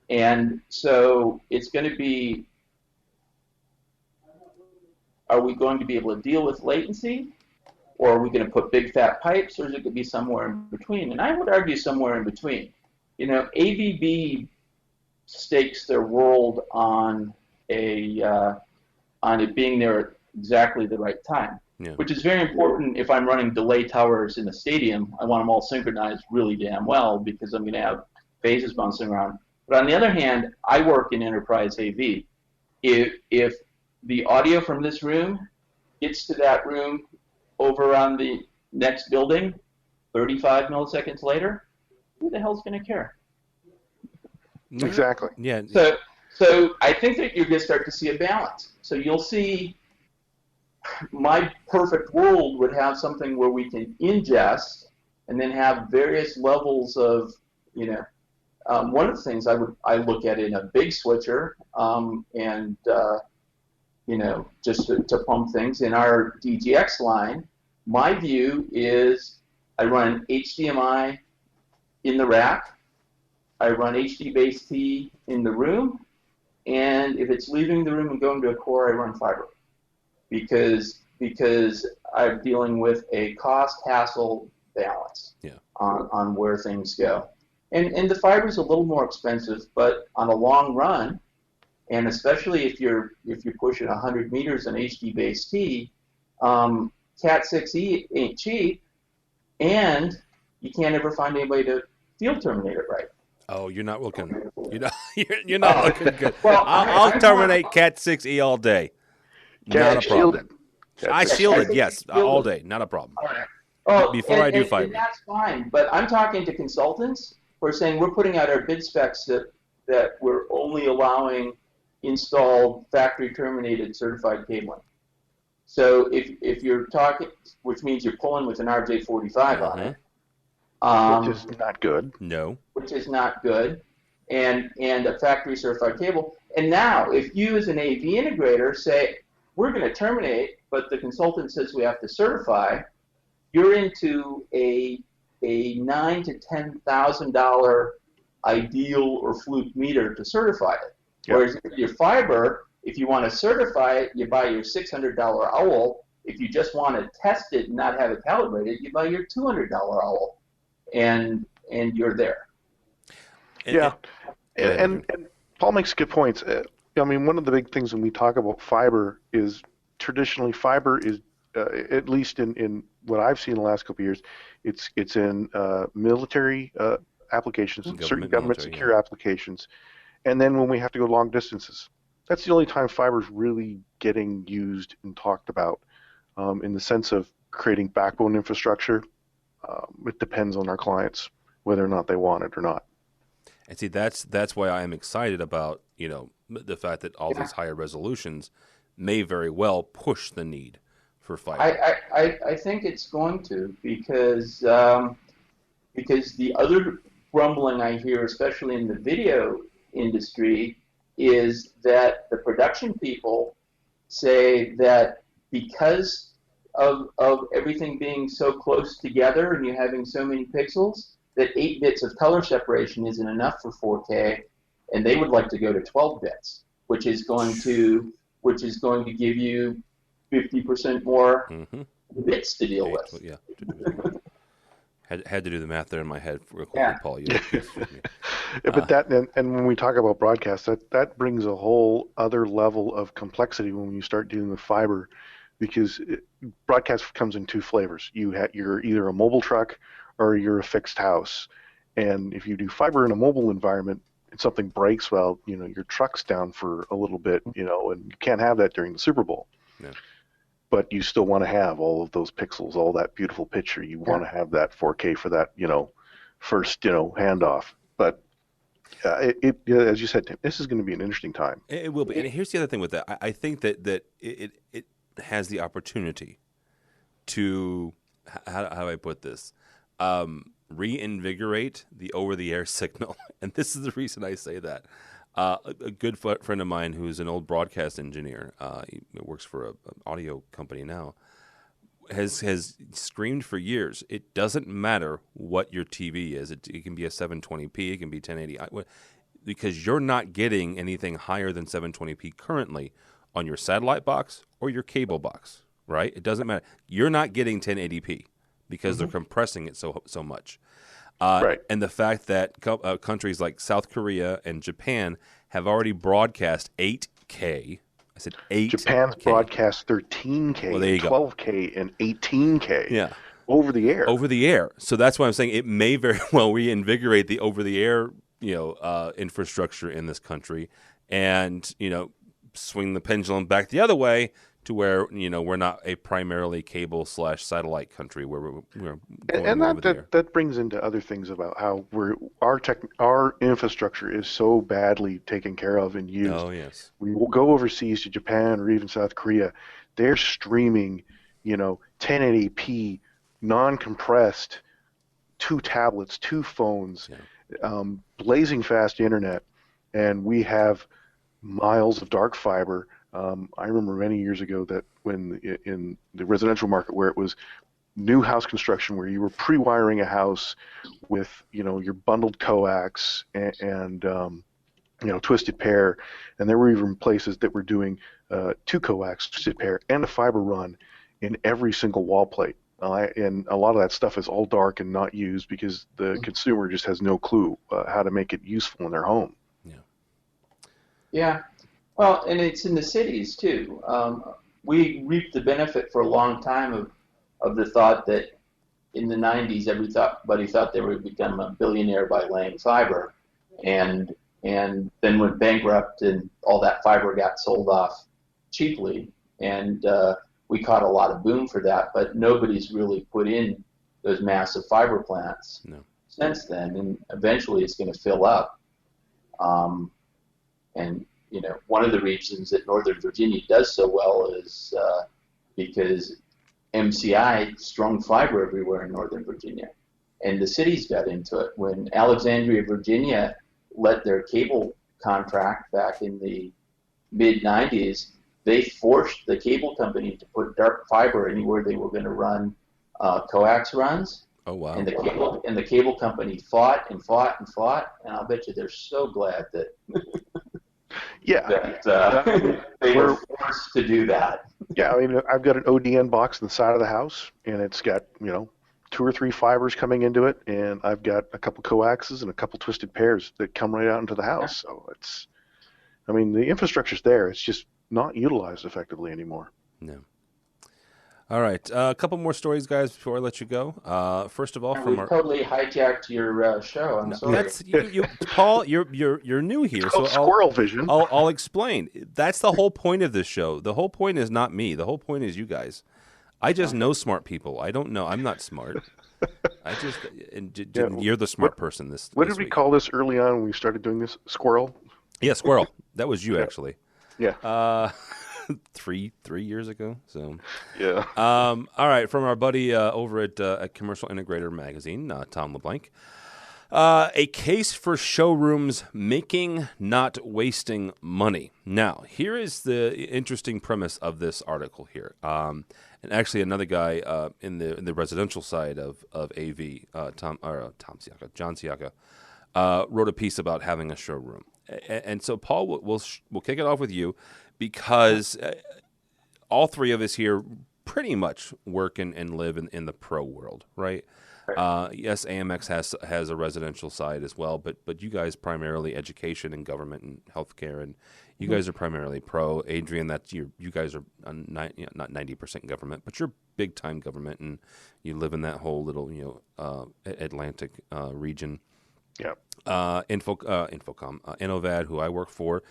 And so it's going to be, are we going to be able to deal with latency, or are we going to put big fat pipes, or is it going to be somewhere in between? And I would argue somewhere in between. AVB stakes their world on it being there at exactly the right time. Yeah. Which is very important if I'm running delay towers in a stadium. I want them all synchronized really damn well because I'm going to have phases bouncing around. But on the other hand, I work in enterprise AV. If the audio from this room gets to that room over on the next building 35 milliseconds later, who the hell's going to care? Exactly. Yeah. So I think that you're going to start to see a balance. So you'll see my perfect world would have something where we can ingest and then have various levels of, one of the things I look at in a big switcher just to pump things in our DGX line, my view is I run HDMI in the rack, I run HD base T in the room, and if it's leaving the room and going to a core, I run fiber. Because I'm dealing with a cost-hassle balance on where things go. And the fiber is a little more expensive, but on a long run, and especially if you're pushing 100 meters on HD base T, Cat 6E ain't cheap, and you can't ever find anybody to field terminate it right. Oh, you're not looking. You're not looking good. Well, I'll terminate Cat 6E all day. Not a problem. I shielded, yes, all day. Not a problem. All right. Oh, Before I do fiber. And that's fine, but I'm talking to consultants who are saying we're putting out our bid specs that we're only allowing installed factory terminated certified cabling. So if you're talking, which means you're pulling with an RJ45 on it, which is not good. No. Which is not good, and a factory certified cable. And now, if you as an AV integrator say we're going to terminate, but the consultant says we have to certify, you're into a $9,000 to $10,000 ideal or fluke meter to certify it. Yep. Whereas your fiber, if you want to certify it, you buy your $600 owl. If you just want to test it and not have it calibrated, you buy your $200 owl, and you're there. Yeah, and Paul makes good points. I mean, one of the big things when we talk about fiber is traditionally fiber is, at least in what I've seen in the last couple of years, it's in military applications, certain government secure applications, and then when we have to go long distances. That's the only time fiber is really getting used and talked about in the sense of creating backbone infrastructure. It depends on our clients whether or not they want it or not. And see, that's why I am excited about the fact that all these higher resolutions may very well push the need for fiber. I think it's going to because the other grumbling I hear, especially in the video industry, is that the production people say that because of everything being so close together and you having so many pixels, that 8 bits of color separation isn't enough for 4K, and they would like to go to 12 bits, which is going to give you 50% more bits to deal with. Yeah. Had to do the math there in my head real quickly, Paul. But that and when we talk about broadcast, that brings a whole other level of complexity when you start dealing with fiber, because broadcast comes in 2 flavors. You're either a mobile truck or you're a fixed house, and if you do fiber in a mobile environment and something breaks, well, your truck's down for a little bit, and you can't have that during the Super Bowl. Yeah. But you still want to have all of those pixels, all that beautiful picture. You want to have that 4K for that, first, handoff. But as you said, Tim, this is going to be an interesting time. It will be. And here's the other thing with that. I think that it has the opportunity to, how do I put this, reinvigorate the over-the-air signal. And this is the reason I say that. A good friend of mine who's an old broadcast engineer, he works for an audio company now, has screamed for years, it doesn't matter what your TV is. It can be a 720p, it can be 1080, because you're not getting anything higher than 720p currently on your satellite box or your cable box, right? It doesn't matter. You're not getting 1080p because they're compressing it so much. Right. And the fact that countries like South Korea and Japan have already broadcast 8K. I said 8K. Japan's broadcast 13K, well, there you 12K, and 18K. Yeah. Over the air. Over the air. So that's why I'm saying it may very well reinvigorate the over the air, infrastructure in this country, and swing the pendulum back the other way to where we're not a primarily cable/satellite country where we're going and over the air. That brings into other things about how our infrastructure is so badly taken care of and used. Oh yes. We will go overseas to Japan or even South Korea. They're streaming, 1080p, non-compressed, 2 tablets, 2 phones, blazing fast internet, and we have miles of dark fiber. I remember many years ago that when in the residential market where it was new house construction where you were pre-wiring a house with, your bundled coax and twisted pair, and there were even places that were doing 2 coax, twisted pair, and a fiber run in every single wall plate. And a lot of that stuff is all dark and not used because the consumer just has no clue how to make it useful in their home. Yeah. Well, and it's in the cities too. We reaped the benefit for a long time of the thought that in the 90s everybody thought they would become a billionaire by laying fiber, and and then went bankrupt, and all that fiber got sold off cheaply, and we caught a lot of boom for that, but nobody's really put in those massive fiber plants since then, and eventually it's going to fill up. And one of the reasons that Northern Virginia does so well is because MCI strung fiber everywhere in Northern Virginia, and the cities got into it. When Alexandria, Virginia let their cable contract back in the mid-90s, they forced the cable company to put dark fiber anywhere they were going to run coax runs. Oh, wow. And the cable company fought and fought and fought, and I'll bet you they're so glad that they were forced to do that. Yeah, I mean, I've got an ODN box on the side of the house, and it's got 2 or 3 fibers coming into it, and I've got a couple coaxes and a couple twisted pairs that come right out into the house. So the infrastructure's there. It's just not utilized effectively anymore. No. All right, a couple more stories, guys, before I let you go. First of all, we totally hijacked your show. I'm sorry. That's Paul. You're new here, it's so called Squirrel Vision. I'll explain. That's the whole point of this show. The whole point is not me. The whole point is you guys. I just know smart people. I don't know. I'm not smart. You're the smart person. What this did we week. call this early on when we started doing this? Squirrel. Yeah, squirrel. That was you actually. Yeah. 3 years ago. So yeah. All right, from our buddy over at Commercial Integrator Magazine, Tom LeBlanc. A case for showrooms making, not wasting money. Now, here is the interesting premise of this article here. And actually, another guy in the residential side of AV, John Siaka, wrote a piece about having a showroom. And so, Paul, we'll kick it off with you, because all three of us here pretty much work and live in the pro world, right? Yes, AMX has a residential side as well, but you guys primarily education and government and healthcare, and you guys are primarily pro. Adrian, you guys are not 90% government, but you're big time government, and you live in that whole little Atlantic region. Yeah. Infocom, Innovad, who I work for.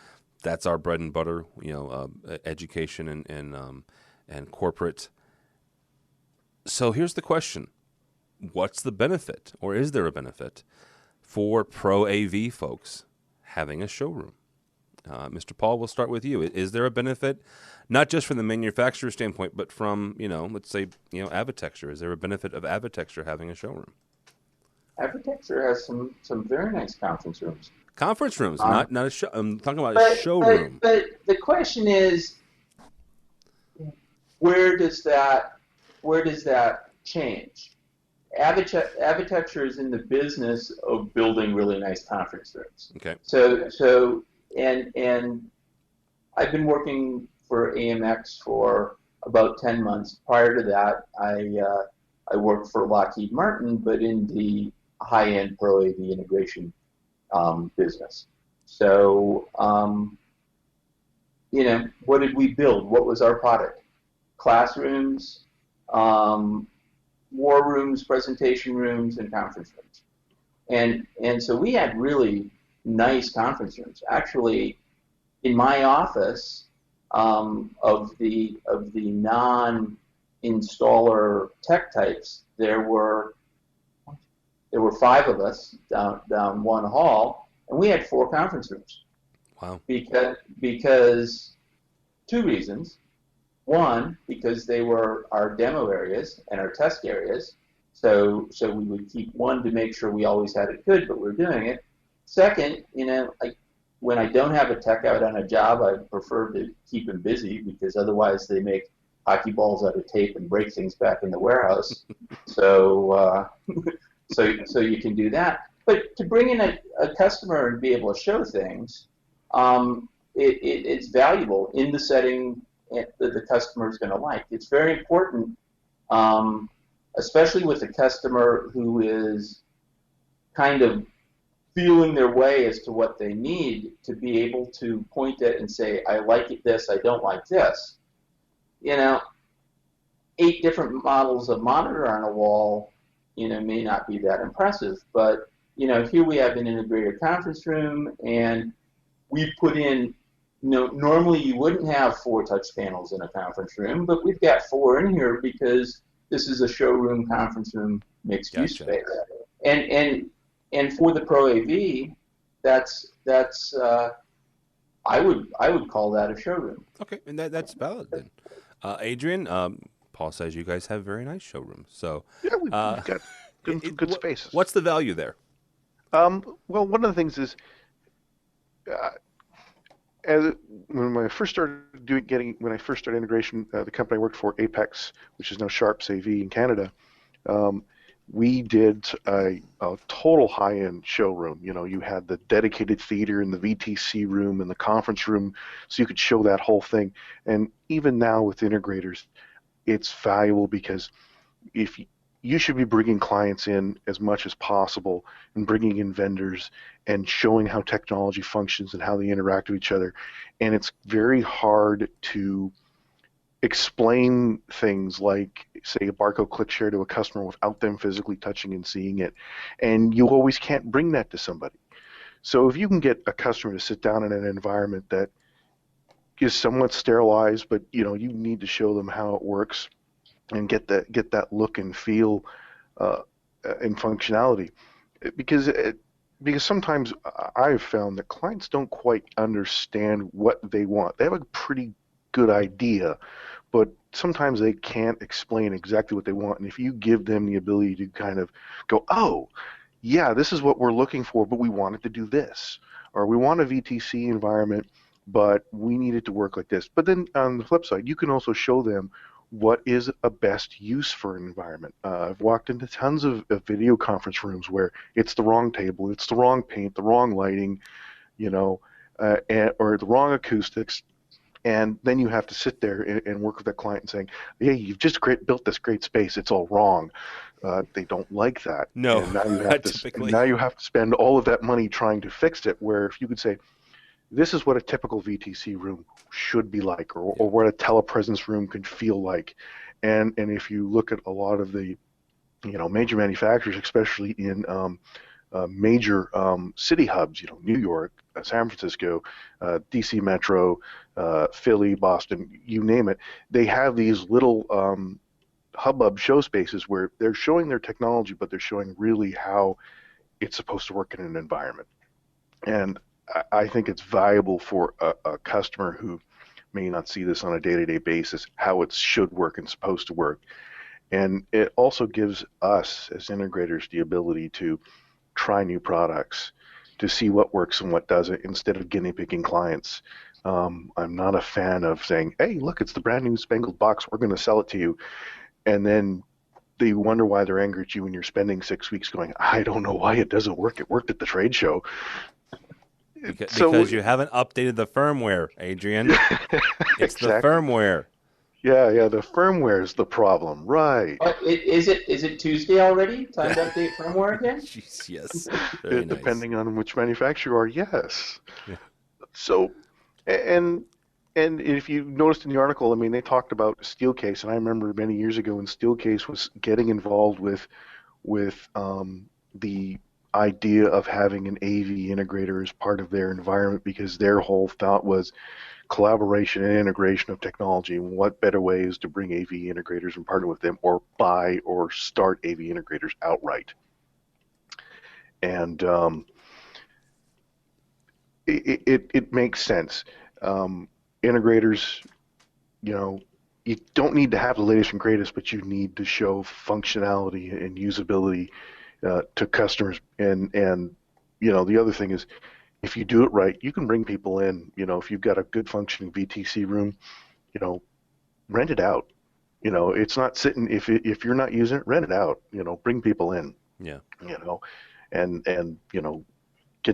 That's our bread and butter, education and corporate. So here's the question. What's the benefit, or is there a benefit, for pro AV folks having a showroom? Mr. Paul, we'll start with you. Is there a benefit, not just from the manufacturer standpoint, but from, let's say, Avitecture? Is there a benefit of Avitecture having a showroom? Avitecture has some very nice conference rooms. Conference rooms, not a show. I'm talking about a showroom. But the question is, where does that change? Avitecture is in the business of building really nice conference rooms. Okay. So and I've been working for AMX for about 10 months. Prior to that, I worked for Lockheed Martin, but in the high-end pro AV integration business. So, what did we build? What was our product? Classrooms, war rooms, presentation rooms, and conference rooms. And so we had really nice conference rooms. Actually, in my office, of the non-installer tech types, there were 5 of us down one hall, and we had 4 conference rooms. Wow. Because 2 reasons. One, because they were our demo areas and our test areas, so we would keep one to make sure we always had it good, but we're doing it. Second, when I don't have a tech out on a job, I prefer to keep them busy, because otherwise they make hockey balls out of tape and break things back in the warehouse. So you can do that. But to bring in a customer and be able to show things, it's valuable in the setting that the customer is going to like. It's very important, especially with a customer who is kind of feeling their way as to what they need, to be able to point at and say, I like this, I don't like this. 8 different models of monitor on a wall, may not be that impressive, but here we have an integrator conference room, and we put in, normally you wouldn't have 4 touch panels in a conference room, but we've got 4 in here because this is a showroom, conference room, mixed use space. And for the Pro AV, that's I would call that a showroom. Okay, and that's valid then. Adrian, Paul says you guys have very nice showrooms. So yeah, we've got good spaces. What's the value there? Well, one of the things is, when I first started integration, the company I worked for, Apex, which is now Sharps AV in Canada, we did a total high-end showroom. You had the dedicated theater and the VTC room and the conference room, so you could show that whole thing. And even now with integrators, it's valuable because if you should be bringing clients in as much as possible and bringing in vendors and showing how technology functions and how they interact with each other. And it's very hard to explain things like, say, a barcode click share to a customer without them physically touching and seeing it. And you always can't bring that to somebody. So if you can get a customer to sit down in an environment that is somewhat sterilized, but you need to show them how it works and get that look and feel and functionality, because sometimes I've found that clients don't quite understand what they want. They have a pretty good idea, but sometimes they can't explain exactly what they want. And if you give them the ability to kind of go, oh, yeah, this is what we're looking for, but we want it to do this, or we want a VTC environment, but we need it to work like this. But then on the flip side, you can also show them what is a best use for an environment. I've walked into tons of video conference rooms where it's the wrong table, it's the wrong paint, the wrong lighting, or the wrong acoustics, and then you have to sit there and work with that client and saying, hey, you've just built this great space, it's all wrong. They don't like that. No, and now you have to spend all of that money trying to fix it, where if you could say, this is what a typical VTC room should be like, or what a telepresence room can feel like. And if you look at a lot of the major manufacturers, especially in major city hubs, New York, San Francisco, DC Metro, Philly, Boston, you name it, they have these little hubbub show spaces where they're showing their technology, but they're showing really how it's supposed to work in an environment. And I think it's valuable for a customer who may not see this on a day-to-day basis, how it should work and supposed to work. And it also gives us as integrators the ability to try new products, to see what works and what doesn't, instead of guinea pigging clients. I'm not a fan of saying, hey, look, it's the brand new spangled box, we're going to sell it to you. And then they wonder why they're angry at you when you're spending 6 weeks going, I don't know why it doesn't work. It worked at the trade show. Because you haven't updated the firmware, Adrian. It's exactly. The firmware. Yeah, the firmware is the problem, right? Is it Tuesday already? Time to update firmware again? Jeez, yes. Very nice. Depending on which manufacturer you are, yes. Yeah. So, and if you noticed in the article, they talked about Steelcase, and I remember many years ago when Steelcase was getting involved with the idea of having an AV integrator as part of their environment, because their whole thought was collaboration and integration of technology, and what better way is to bring AV integrators and partner with them, or buy or start AV integrators outright. And it makes sense. Integrators, you don't need to have the latest and greatest, but you need to show functionality and usability to customers. And the other thing is, if you do it right, you can bring people in. If you've got a good functioning VTC room, rent it out. It's not sitting. If you're not using it, rent it out. Bring people in. Yeah. And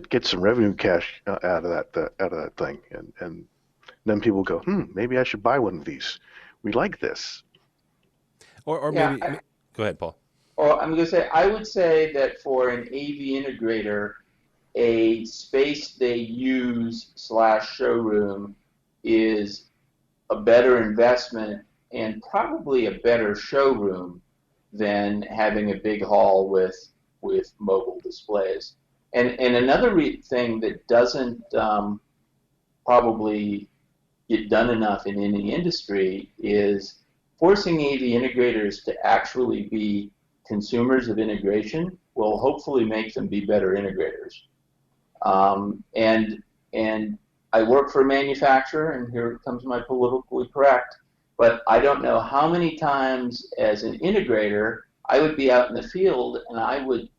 get some revenue cash out of that thing, and then people go, maybe I should buy one of these. We like this. Or maybe go ahead, Paul. Or I'm going to say, I would say that for an AV integrator, a space they use / showroom is a better investment and probably a better showroom than having a big hall with with mobile displays. And another thing that doesn't probably get done enough in any industry is forcing AV integrators to actually be consumers of integration will hopefully make them be better integrators. And I work for a manufacturer, and here comes my politically correct, but I don't know how many times as an integrator I would be out in the field and I would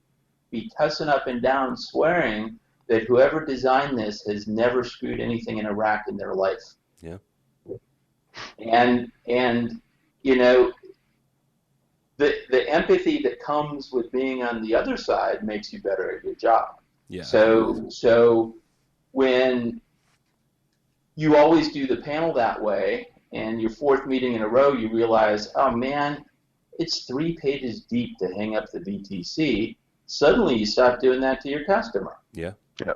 be cussing up and down, swearing that whoever designed this has never screwed anything in a rack in their life. Yeah. And you know, the empathy that comes with being on the other side makes you better at your job. Yeah. So when you always do the panel that way, and your fourth meeting in a row, you realize, oh man, it's 3 pages deep to hang up the VTC. Suddenly you stop doing that to your customer. Yeah. Yeah.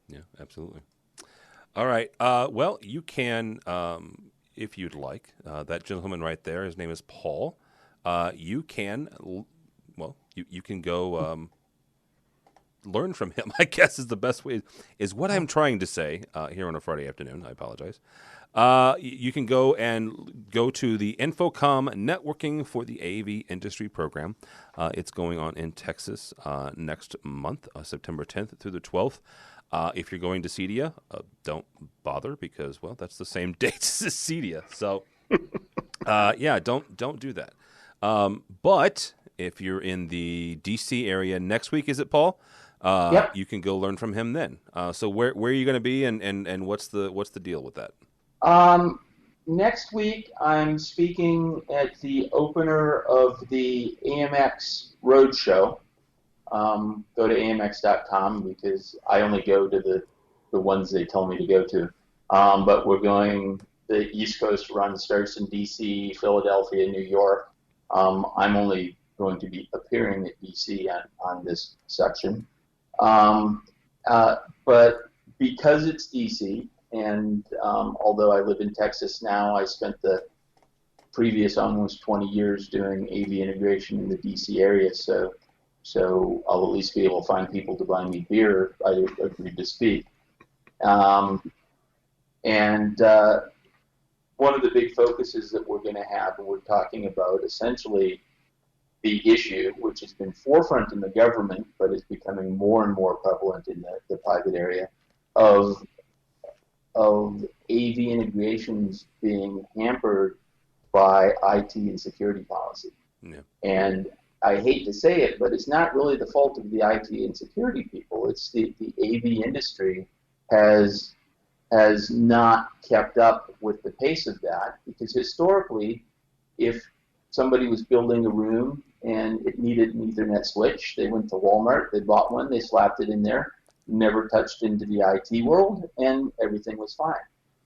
Yeah, absolutely. All right. Well, you can, if you'd like, that gentleman right there, his name is Paul. You can, well, you can go learn from him, I guess is the best way, is what I'm trying to say here on a Friday afternoon. I apologize. You can go to the Infocom Networking for the AV Industry program. It's going on in Texas next month, September 10th through the 12th. If you're going to CEDIA, don't bother because, well, that's the same dates as CEDIA. So, yeah, don't do that. But if you're in the DC area next week, is it, Paul? Yep. You can go learn from him then. So where are you going to be, and what's the deal with that? Next week, I'm speaking at the opener of the AMX Roadshow. Go to amx.com because I only go to the ones they tell me to go to. But we're going, the East Coast run starts in DC, Philadelphia, New York. I'm only going to be appearing at DC on this section. But because it's DC, and although I live in Texas now, I spent the previous almost 20 years doing AV integration in the DC area, so I'll at least be able to find people to buy me beer if I agree to speak. And one of the big focuses that we're going to have, and we're talking about essentially the issue, which has been forefront in the government, but is becoming more and more prevalent in the private area, of AV integrations being hampered by IT and security policy. Yeah. And I hate to say it, but it's not really the fault of the IT and security people. It's the AV industry has not kept up with the pace of that, because historically, if somebody was building a room and it needed an Ethernet switch, they went to Walmart, they bought one, they slapped it in there, never touched into the IT world, and everything was fine.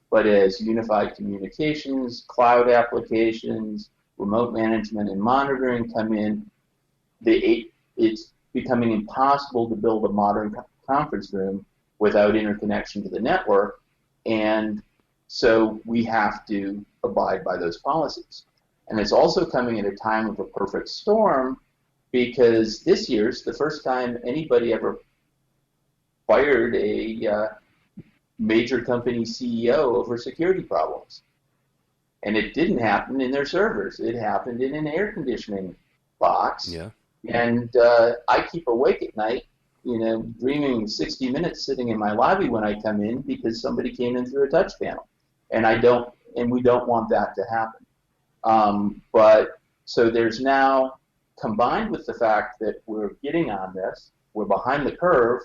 But as unified communications, cloud applications, remote management and monitoring come in, it's becoming impossible to build a modern conference room without interconnection to the network, and so we have to abide by those policies. And it's also coming at a time of a perfect storm, because this year's the first time anybody ever fired a major company CEO over security problems. And it didn't happen in their servers. It happened in an air conditioning box. Yeah. And I keep awake at night, dreaming 60 Minutes sitting in my lobby when I come in because somebody came in through a touch panel. And we don't want that to happen. But so there's now, combined with the fact that we're getting on this, we're behind the curve,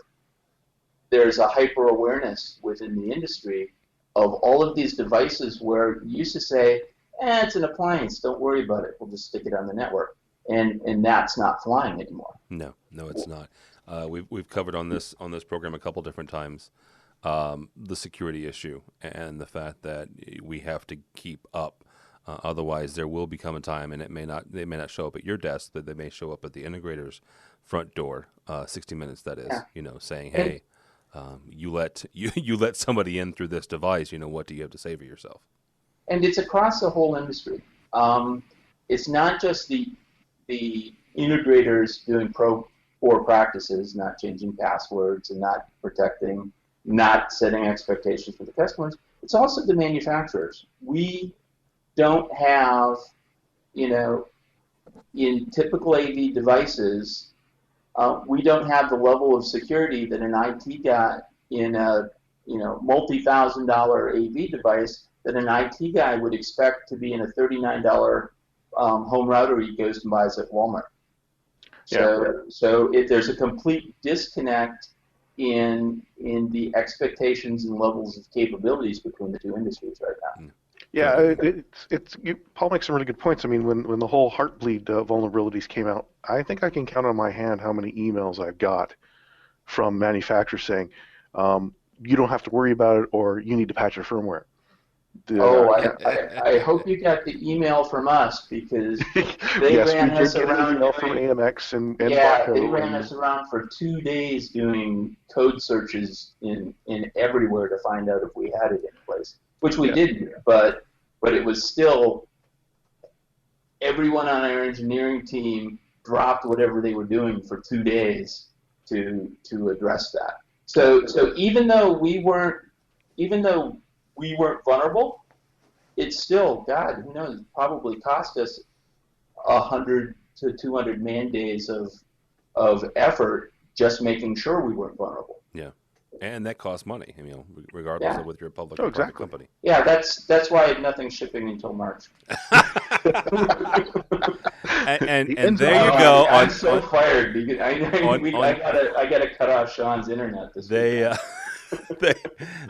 there's a hyper awareness within the industry of all of these devices where you used to say, it's an appliance, don't worry about it, we'll just stick it on the network. And that's not flying anymore. No, it's not. We've covered on this program a couple different times the security issue and the fact that we have to keep up. Otherwise, there will become a time, and they may not show up at your desk, but they may show up at the integrator's front door. 60 Minutes, that is, saying, "Hey, you let somebody in through this device. What do you have to say for yourself?" And it's across the whole industry. It's not just the integrators doing poor practices, not changing passwords and not protecting, not setting expectations for the customers. It's also the manufacturers. We don't have, in typical AV devices, we don't have the level of security that an IT guy in a multi-$1,000 AV device that an IT guy would expect to be in a $39 home router he goes and buys at Walmart. So there's a complete disconnect in the expectations and levels of capabilities between the two industries right now. Yeah, Paul makes some really good points. I mean, when the whole Heartbleed vulnerabilities came out, I think I can count on my hand how many emails I've got from manufacturers saying, you don't have to worry about it, or you need to patch your firmware. I hope you got the email from us, because they ran us around. Email from AMX and they Barco ran us around for 2 days doing code searches in everywhere to find out if we had it in place, which we didn't. But it was still, everyone on our engineering team dropped whatever they were doing for 2 days to address that. So even though we weren't vulnerable, it's still, God, who knows, probably cost us 100 to 200 man days of effort just making sure we weren't vulnerable. Yeah, and that costs money, regardless of whether you're a public or private company. Yeah, that's why nothing's shipping until March. and there you go. I'm so fired. I gotta cut off Sean's internet this week.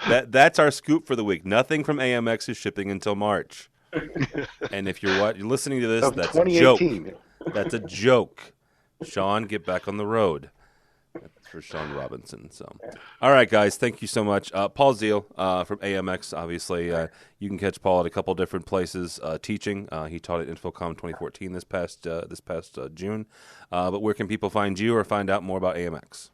That's our scoop for the week. Nothing from AMX is shipping until March. And if you're listening to this, that's a joke. That's a joke. Sean, get back on the road. That's for Sean Robinson. So, all right, guys, thank you so much. Paule Zielie from AMX. Obviously, you can catch Paul at a couple different places teaching. He taught at InfoComm 2014 this past June. But where can people find you or find out more about AMX?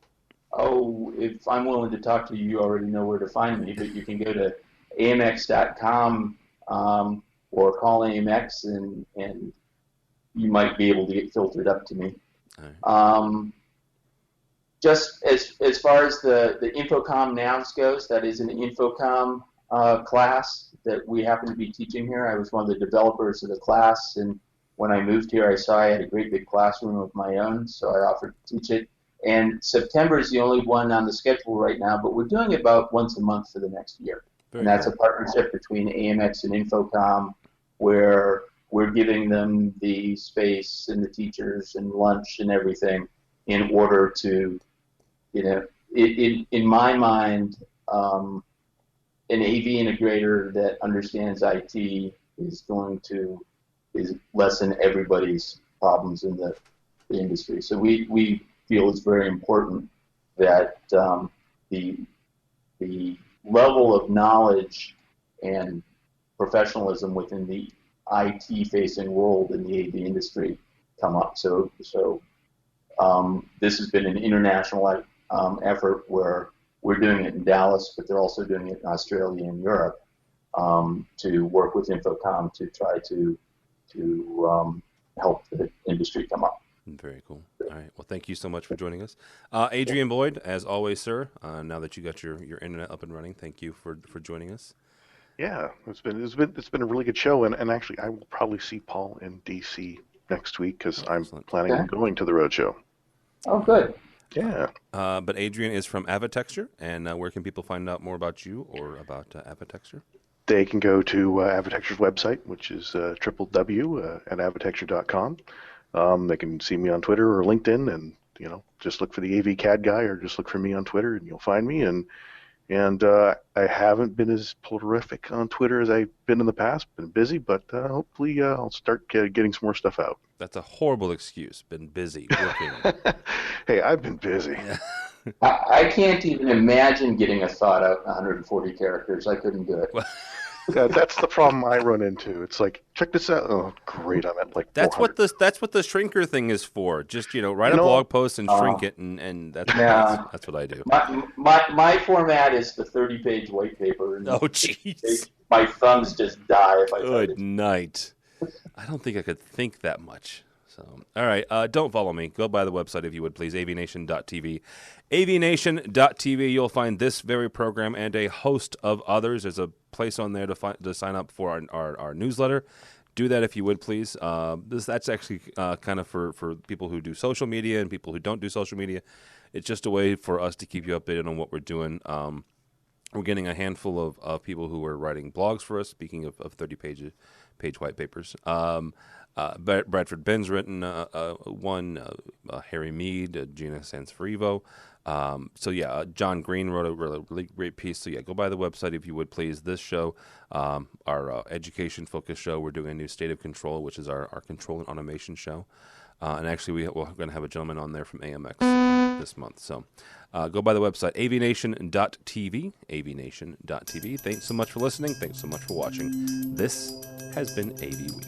Oh, if I'm willing to talk to you, you already know where to find me. But you can go to amx.com or call AMX, and you might be able to get filtered up to me. Right. Just as far as the InfoComm Nouns goes, that is an InfoComm class that we happen to be teaching here. I was one of the developers of the class, and when I moved here, I saw I had a great big classroom of my own, so I offered to teach it. And September is the only one on the schedule right now, but we're doing it about once a month for the next year. And that's a partnership between AMX and InfoComm, where we're giving them the space and the teachers and lunch and everything in order to, in my mind, an AV integrator that understands IT is going to lessen everybody's problems in the industry. So we feel it's very important that the level of knowledge and professionalism within the IT-facing world in the AV industry come up. So this has been an international effort where we're doing it in Dallas, but they're also doing it in Australia and Europe to work with InfoComm to try to help the industry come up. Very cool. All right. Well, thank you so much for joining us. Adrian Boyd, as always, sir, now that you got your internet up and running, thank you for joining us. Yeah, it's been a really good show, and actually I will probably see Paul in DC next week because I'm planning on going to the roadshow. Oh, good. Yeah. But Adrian is from Avitecture, and where can people find out more about you or about Avitecture? They can go to Avitecture's website, which is www.avitecture.com. They can see me on Twitter or LinkedIn, and just look for the AV CAD guy, or just look for me on Twitter, and you'll find me. And I haven't been as prolific on Twitter as I've been in the past. Been busy, but hopefully I'll start getting some more stuff out. That's a horrible excuse. Been busy working. Hey, I've been busy. I can't even imagine getting a thought out in 140 characters. I couldn't do it. That's the problem I run into. It's like, check this out. Oh, great! I'm at like 400. That's what the shrinker thing is for. Just write a blog post and shrink it, and that's what I do. My format is the 30-page white paper. And oh, jeez. My thumbs just die if I. Good night. I don't think I could think that much. So, all right, don't follow me. Go by the website if you would, please, AVNation.tv. AVNation.tv, you'll find this very program and a host of others. There's a place on there to sign up for our newsletter. Do that if you would, please. That's actually kind of for people who do social media and people who don't do social media. It's just a way for us to keep you updated on what we're doing. We're getting a handful of people who are writing blogs for us, speaking of 30-page white papers. Bradford Ben's written one, Harry Mead, Gina Sansfarivo. John Green wrote a really great piece. So, go by the website if you would, please. This show, our education-focused show, we're doing a new State of Control, which is our control and automation show. And actually, we're going to have a gentleman on there from AMX this month. So go by the website, avnation.tv, avnation.tv. Thanks so much for listening. Thanks so much for watching. This has been AV Week.